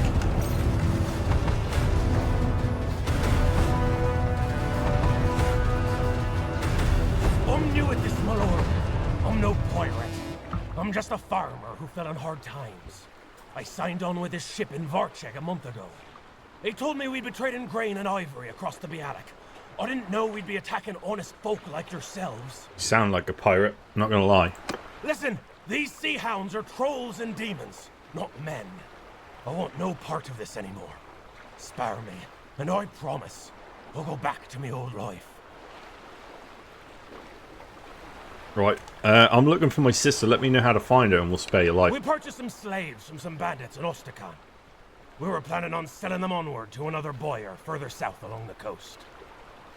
I'm new at this, my lord. I'm no pirate. I'm just a farmer who fell on hard times. I signed on with this ship in Varchek a month ago. They told me we'd be trading grain and ivory across the Bialik. I didn't know we'd be attacking honest folk like yourselves. You sound like a pirate, not gonna lie. Listen, these sea hounds are trolls and demons, not men. I want no part of this anymore. Spare me, and I promise I'll go back to my old life. Right, I'm looking for my sister. Let me know how to find her and we'll spare your life. We purchased some slaves from some bandits in Octa-Core. We were planning on selling them onward to another buyer further south along the coast.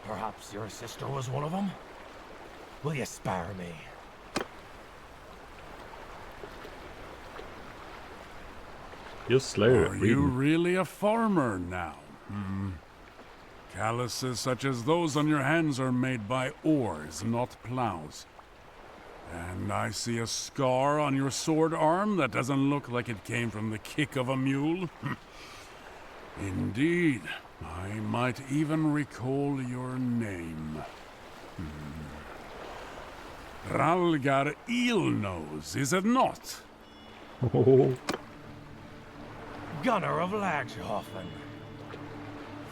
Perhaps your sister was one of them? Will you spare me? You're slow at Are reading. you really a farmer now? Calluses such as those on your hands are made by oars, not plows. And I see a scar on your sword arm that doesn't look like it came from the kick of a mule. Indeed, I might even recall your name. Ralgar Eelnose, is it not? Gunner of Lagshofen.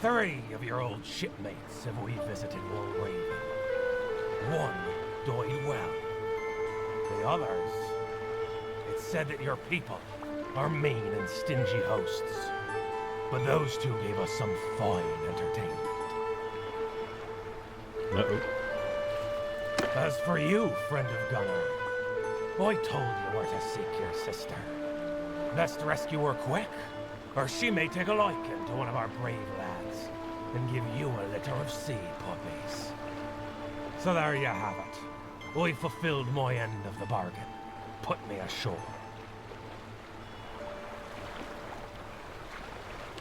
3 of your old shipmates have we visited Broeven. 1 died well. The others, it's said that your people are mean and stingy hosts. But those 2 gave us some fine entertainment. Uh-oh. As for you, friend of Gunner, I told you where to seek your sister. Best rescue her quick, or she may take a liking to one of our brave lads and give you a litter of sea puppies. So there you have it. I fulfilled my end of the bargain. Put me ashore.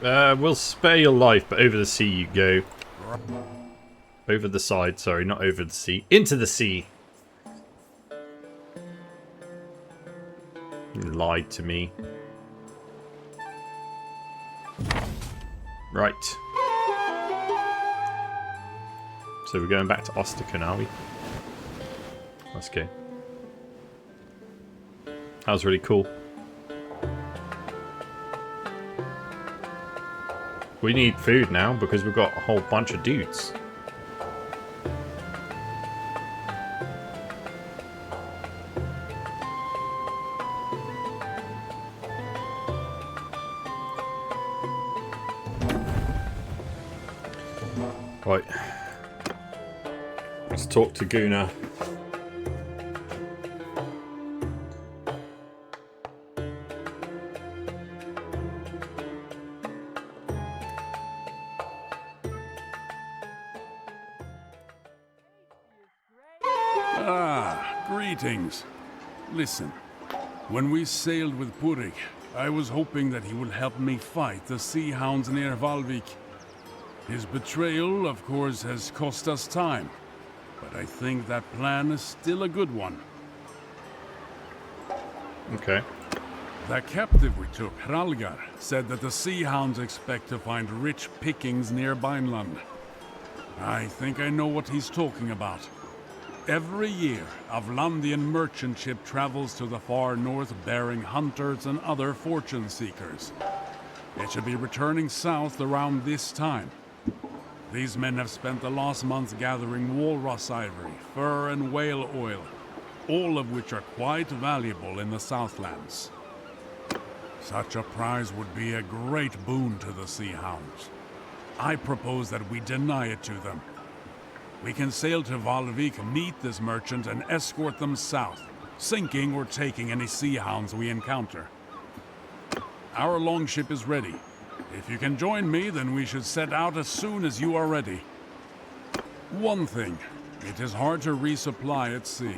We'll spare your life, but over the sea you go. Over the side, sorry, not over the sea. Into the sea! You lied to me. Right. So we're going back to Octa-Core, are we? Let's go. That was really cool. We need food now because we've got a whole bunch of dudes. Right. Let's talk to Gunnar. Greetings. Listen, when we sailed with Purik, I was hoping that he would help me fight the sea hounds near Valvik. His betrayal, of course, has cost us time, but I think that plan is still a good one. Okay. The captive we took, Ralgar, said that the sea hounds expect to find rich pickings near Vineland. I think I know what he's talking about. Every year, a Vlandian merchant ship travels to the far north bearing hunters and other fortune seekers. It should be returning south around this time. These men have spent the last month gathering walrus ivory, fur and whale oil, all of which are quite valuable in the Southlands. Such a prize would be a great boon to the Sea Hounds. I propose that we deny it to them. We can sail to Valvik, meet this merchant, and escort them south, sinking or taking any Sea Hounds we encounter. Our longship is ready. If you can join me, then we should set out as soon as you are ready. One thing, it is hard to resupply at sea.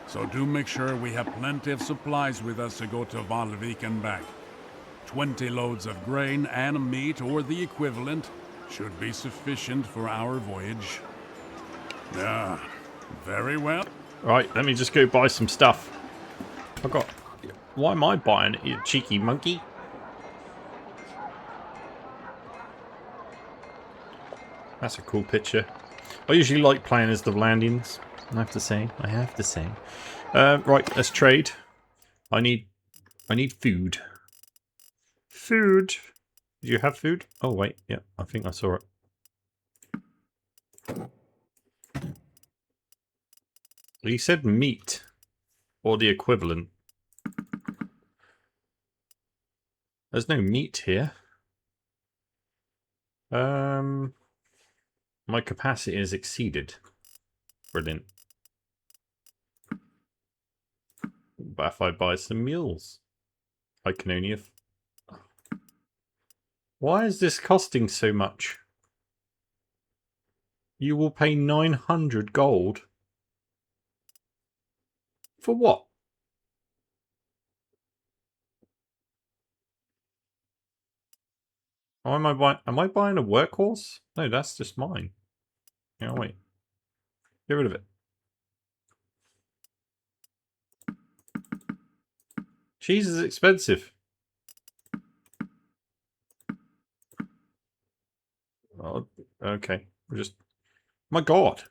So do make sure we have plenty of supplies with us to go to Valvik and back. 20 loads of grain and meat, or the equivalent, should be sufficient for our voyage. Yeah, very well. Right, let me just go buy some stuff. I got... Why am I buying it, you cheeky monkey? That's a cool picture. I usually like playing as the Vlandians, I have to say. Right, let's trade. I need food. Food. Do you have food? Oh wait, yeah, I think I saw it. He said meat, or the equivalent. There's no meat here. My capacity is exceeded. Brilliant. But if I buy some mules, I can only have... Why is this costing so much? You will pay 900 gold. For what? Oh, am I buying a workhorse? No, that's just mine. Yeah, wait. Get rid of it. Cheese is expensive. Oh, okay. We're just... My God.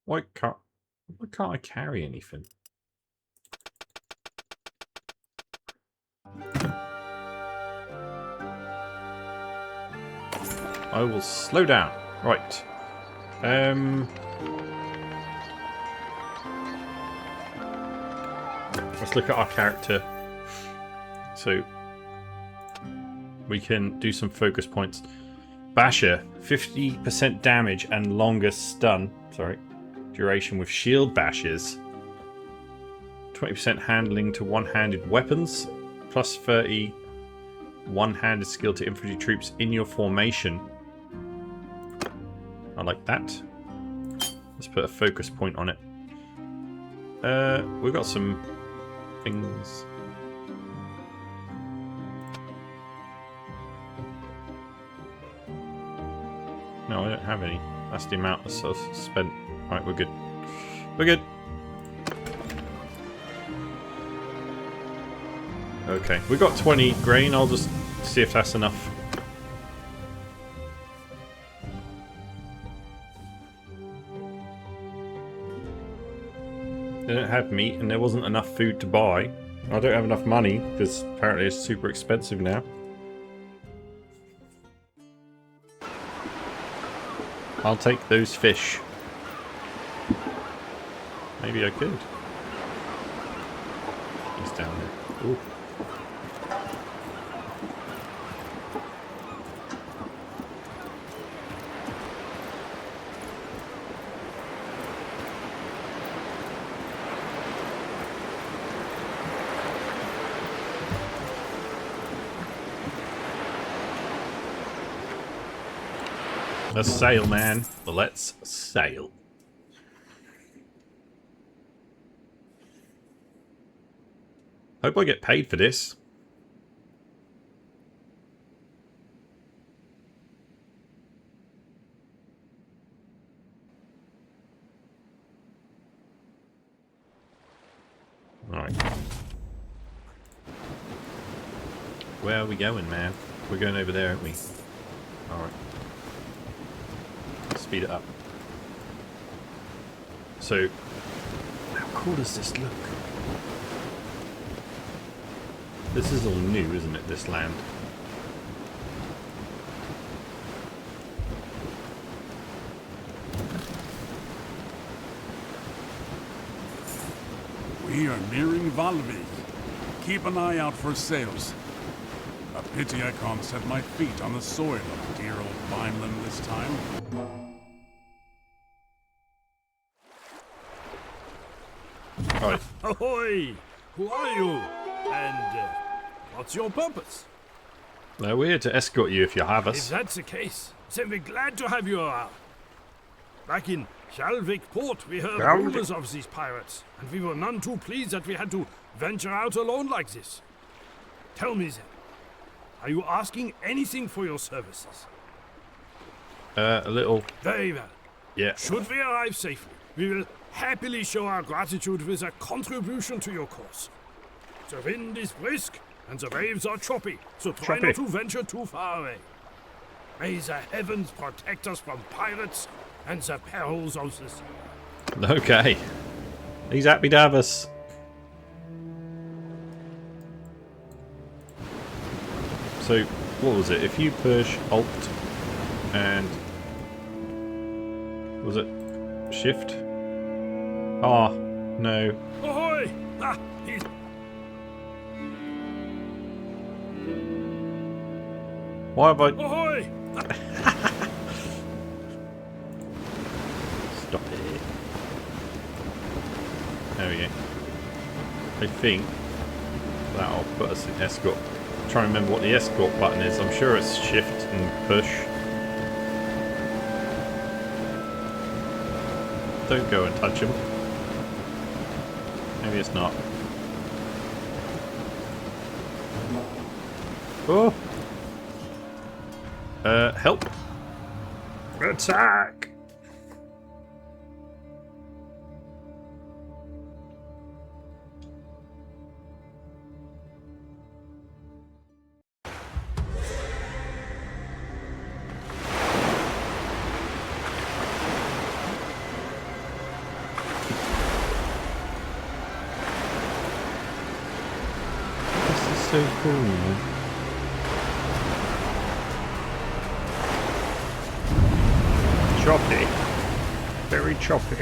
Why can't I carry anything? I will slow down. Right. Let's look at our character. So we can do some focus points. Basher, 50% damage and longer stun. Sorry. Duration with shield bashes. 20% handling to one-handed weapons. Plus 30 one-handed skill to infantry troops in your formation. I like that. Let's put a focus point on it. We've got some things. No, I don't have any. That's the amount that's spent. Alright, we're good. We're good. Okay, we got 20 grain. I'll just see if that's enough. They don't have meat and there wasn't enough food to buy. I don't have enough money because apparently it's super expensive now. I'll take those fish. Maybe I could. He's down there. Ooh. Let's sail, man. Let's sail. Hope I get paid for this. Alright. Where are we going, man? We're going over there, aren't we? Alright. Speed it up. So, how cool does this look? This is all new, isn't it, this land? We are nearing Valvi. Keep an eye out for sails. A pity I can't set my feet on the soil of dear old Vineland this time. Right. Ahoy! Who are you? And what's your purpose? No, we're here to escort you if you have If us. that's the case, then we're glad to have you around. Back in Shalvik port, we heard rumors of these pirates, and we were none too pleased that we had to venture out alone like this. Tell me then, are you asking anything for your services? A little. Very well. Yeah. Should we arrive safely, we will happily show our gratitude with a contribution to your cause. The wind is brisk and the waves are choppy, so try not to venture too far away. May the heavens protect us from pirates and the perils of the sea. Okay. He's happy to have us. So, what was it? If you push Alt and... was it Shift? Ah, no. Ahoy! Ah, he's... Why have I... Ahoy! Stop it. There we go. I think that'll put us in escort. I'm trying to remember what the escort button is. I'm sure it's shift and push. Don't go and touch him. Maybe it's not. Oh! Help! Attack! This is so cool. Choppy. Very choppy.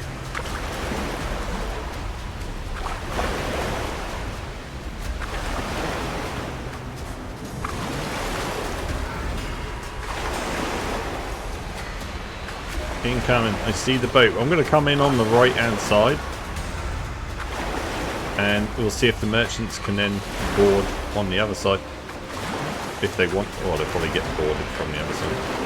Incoming. I see the boat. I'm going to come in on the right hand side. And we'll see if the merchants can then board on the other side. If they want. Or they'll probably get boarded from the other side.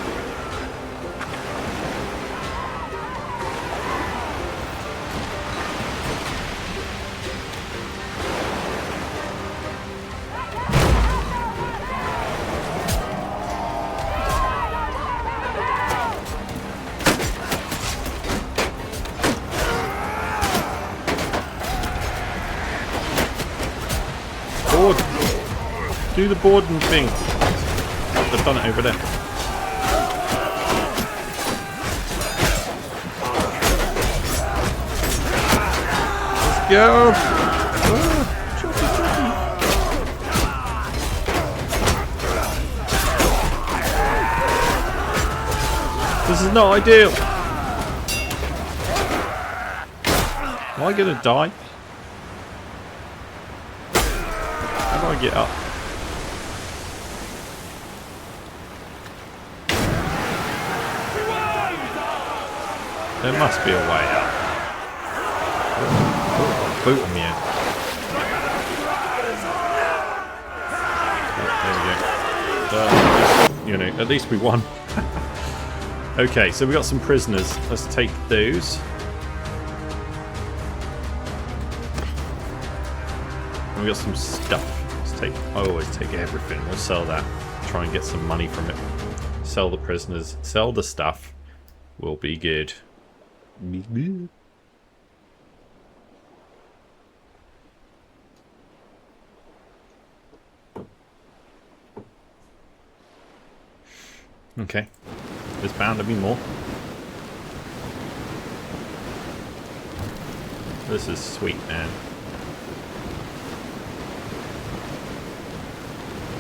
Board. Do the boarding thing. They've done it over there. Let's go. Choppy, choppy. This is not ideal. Am I gonna die? How do I get up? There must be a way up. Oh, boot on the end. Oh, there we go. You know, at least we won. Okay, so we got some prisoners. Let's take those. And we got some stuff. I always take everything. We'll sell that. Try and get some money from it. Sell the prisoners. Sell the stuff. Will be good. Be good. Okay. There's bound to be more. This is sweet, man.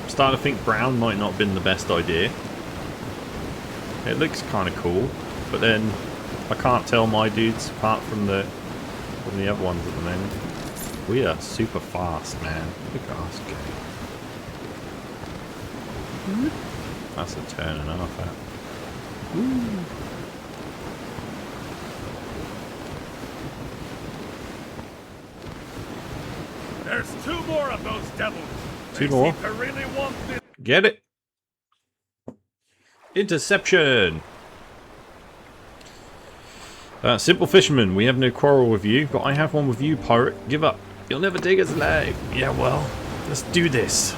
Starting to think brown might not have been the best idea. It looks kind of cool, but then I can't tell my dudes apart from the other ones at the moment. We are super fast, man. Look at us go. That's a turn and a half out. There's 2 more of those devils. 2 more. Really want this. Get it. Interception. Simple fisherman, we have no quarrel with you, but I have one with you, pirate. Give up. You'll never take us alive. Yeah, well, let's do this.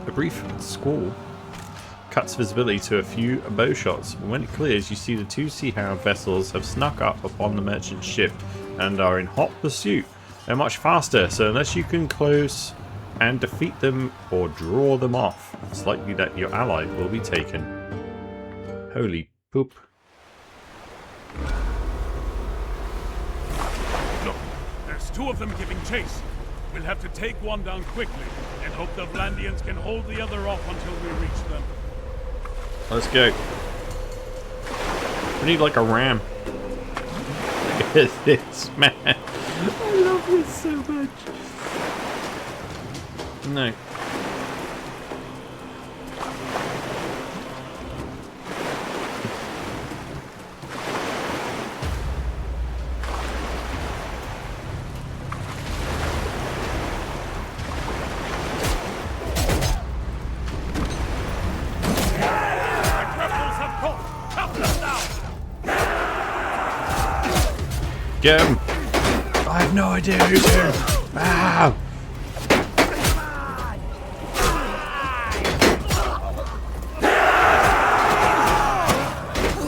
A brief squall cuts visibility to a few bow shots. When it clears, you see the 2 Sea Hound vessels have snuck up upon the merchant ship and are in hot pursuit. They're much faster, so unless you can close and defeat them or draw them off, it's likely that your ally will be taken. Holy poop. Look, there's 2 of them giving chase. We'll have to take one down quickly and hope the Vlandians can hold the other off until we reach them. Let's go. We need like a ram. Look at this, man. I love this so much. No. Get him! I have no idea who's here. Ah!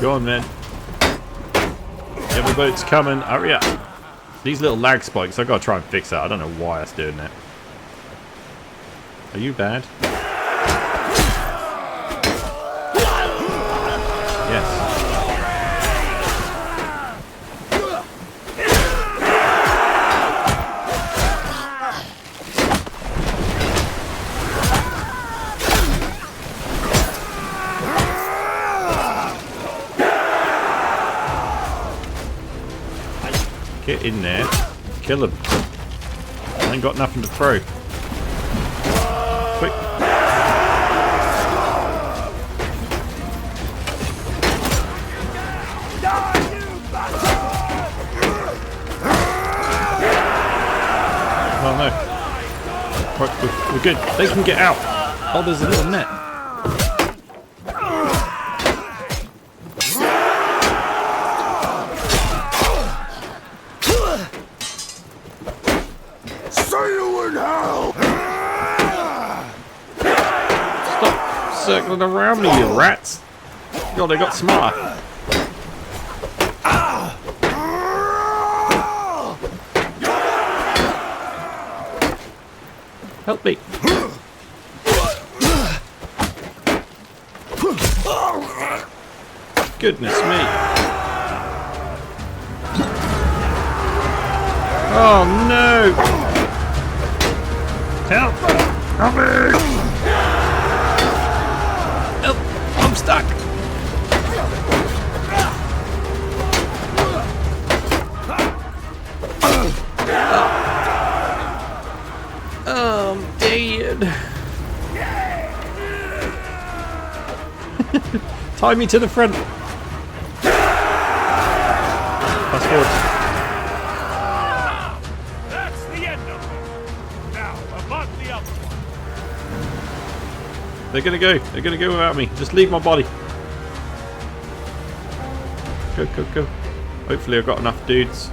Go on, man. The other boat's coming. Hurry up. These little lag spikes, I've got to try and fix that. I don't know why it's doing that. Are you bad? Yes. Get in there. Kill him. I ain't got nothing to throw. Quick. Oh no. Right, we're good. They can get out. Oh, there's a little net. Circling around me, you rats! God, they got smart. Help me! Goodness me! Oh no! Help! Help me! Help! I'm stuck! Oh, I'm dead. Tie me to the front. Fast forward. That's the end of it. Now, about the other one. They're gonna go. They're gonna go without me. Just leave my body. Go, go, go. Hopefully I've got enough dudes.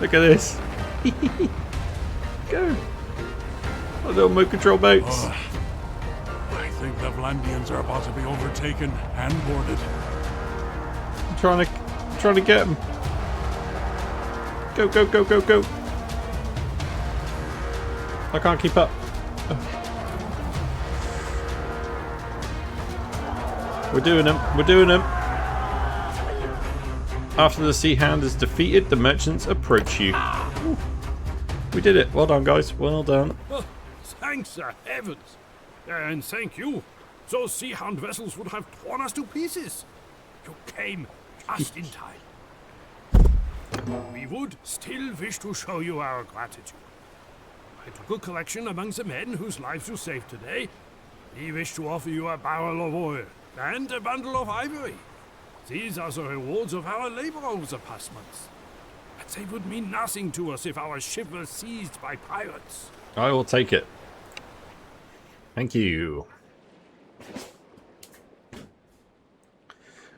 Look at this. Go. My little remote control boats. I think the Vlandians are about to be overtaken and boarded. I'm trying to get them. Go, go, go, go, go. I can't keep up. We're doing them. We're doing them. After the sea hand is defeated, the merchants approach you. Ooh. We did it. Well done, guys. Well done. Oh, thanks the heavens. And thank you. Those sea hound vessels would have torn us to pieces. You came just in time. We would still wish to show you our gratitude. I took a collection among the men whose lives you saved today. We wish to offer you a barrel of oil and a bundle of ivory. These are the rewards of our labor over the past months. But they would mean nothing to us if our ship was seized by pirates. I will take it. Thank you.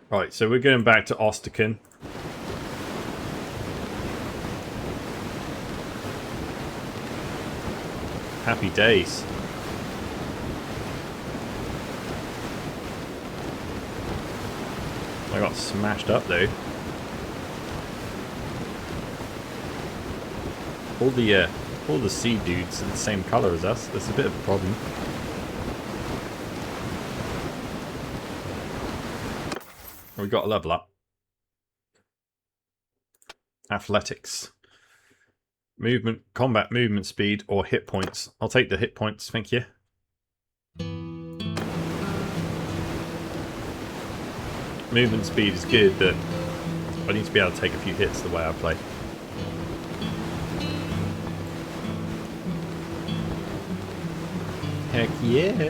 Right, so we're going back to Octa-Core. Happy days. I got smashed up though. All the sea dudes are the same colour as us. That's a bit of a problem. We got a level up. Athletics. Movement, combat movement speed, or hit points. I'll take the hit points, thank you. Movement speed is good, but I need to be able to take a few hits the way I play. Heck yeah.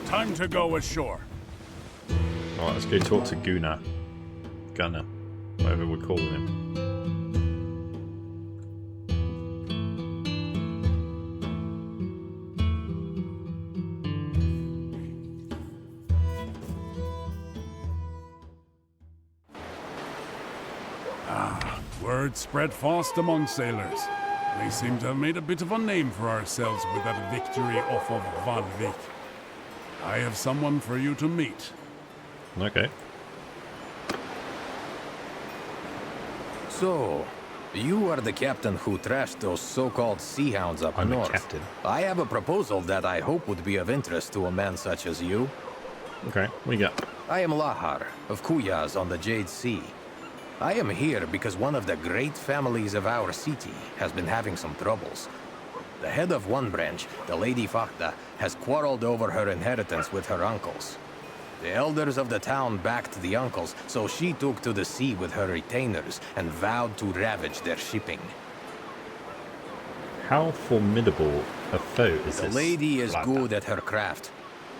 Time to go ashore. Alright, let's go talk to Gunnar, whatever we're calling him. Word spread fast among sailors. We seem to have made a bit of a name for ourselves with that victory off of Valvik. I have someone for you to meet. Okay. So, you are the captain who trashed those so-called sea hounds up I'm north. the captain. I have a proposal that I hope would be of interest to a man such as you. Okay, what you got? I am Lahar, of Kuyaz on the Jade Sea. I am here because one of the great families of our city has been having some troubles. The head of one branch, the Lady Fakta, has quarreled over her inheritance with her uncles. The elders of the town backed the uncles, so she took to the sea with her retainers and vowed to ravage their shipping. How formidable a foe is The this? lady is Fakta? good at her craft.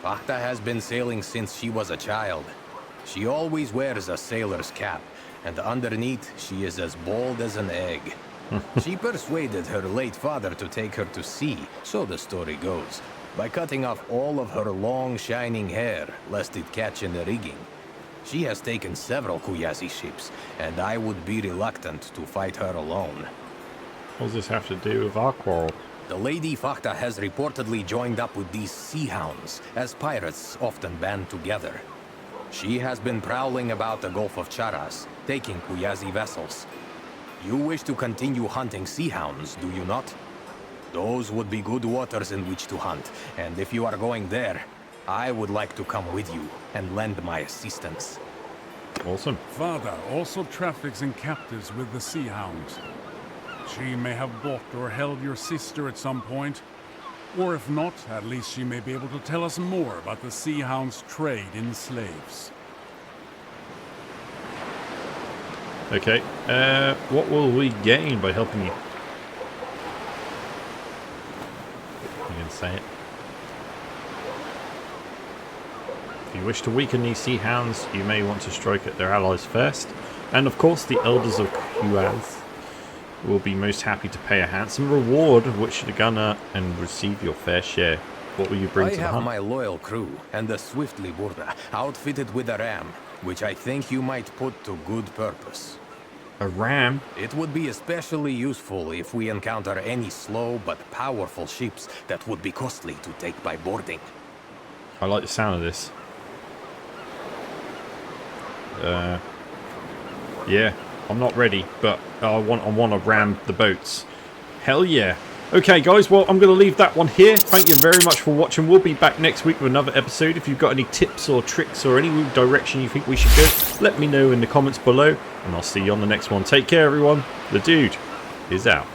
Fakta has been sailing since she was a child. She always wears a sailor's cap, and underneath she is as bold as an egg. She persuaded her late father to take her to sea, so the story goes, by cutting off all of her long shining hair, lest it catch in the rigging. She has taken several Kuyazi ships, and I would be reluctant to fight her alone. What does this have to do with our quarrel? The Lady Fakta has reportedly joined up with these sea hounds, as pirates often band together. She has been prowling about the Gulf of Charas, taking Kuyazi vessels. You wish to continue hunting sea hounds, do you not? Those would be good waters in which to hunt, and if you are going there, I would like to come with you and lend my assistance. Awesome. Father also traffics in captives with the Sea Hounds. She may have bought or held your sister at some point. Or if not, at least she may be able to tell us more about the Sea Hounds' trade in slaves. Okay, what will we gain by helping you? You can say it. If you wish to weaken these sea hounds, you may want to strike at their allies first. And of course, the elders of Kuaz will be most happy to pay a handsome reward, which the gunner and receive your fair share. What will you bring I to the have hunt? my loyal crew and the Swiftly Burda, outfitted with a ram, which I think you might put to good purpose. A ram? It would be especially useful if we encounter any slow but powerful ships that would be costly to take by boarding. I like the sound of this. Yeah, I'm not ready, but I want to ram the boats. Hell yeah. Okay guys, well I'm going to leave that one here. Thank you very much for watching. We'll be back next week with another episode. If you've got any tips or tricks or any direction you think we should go, let me know in the comments below, and I'll see you on the next one. Take care everyone. The dude is out.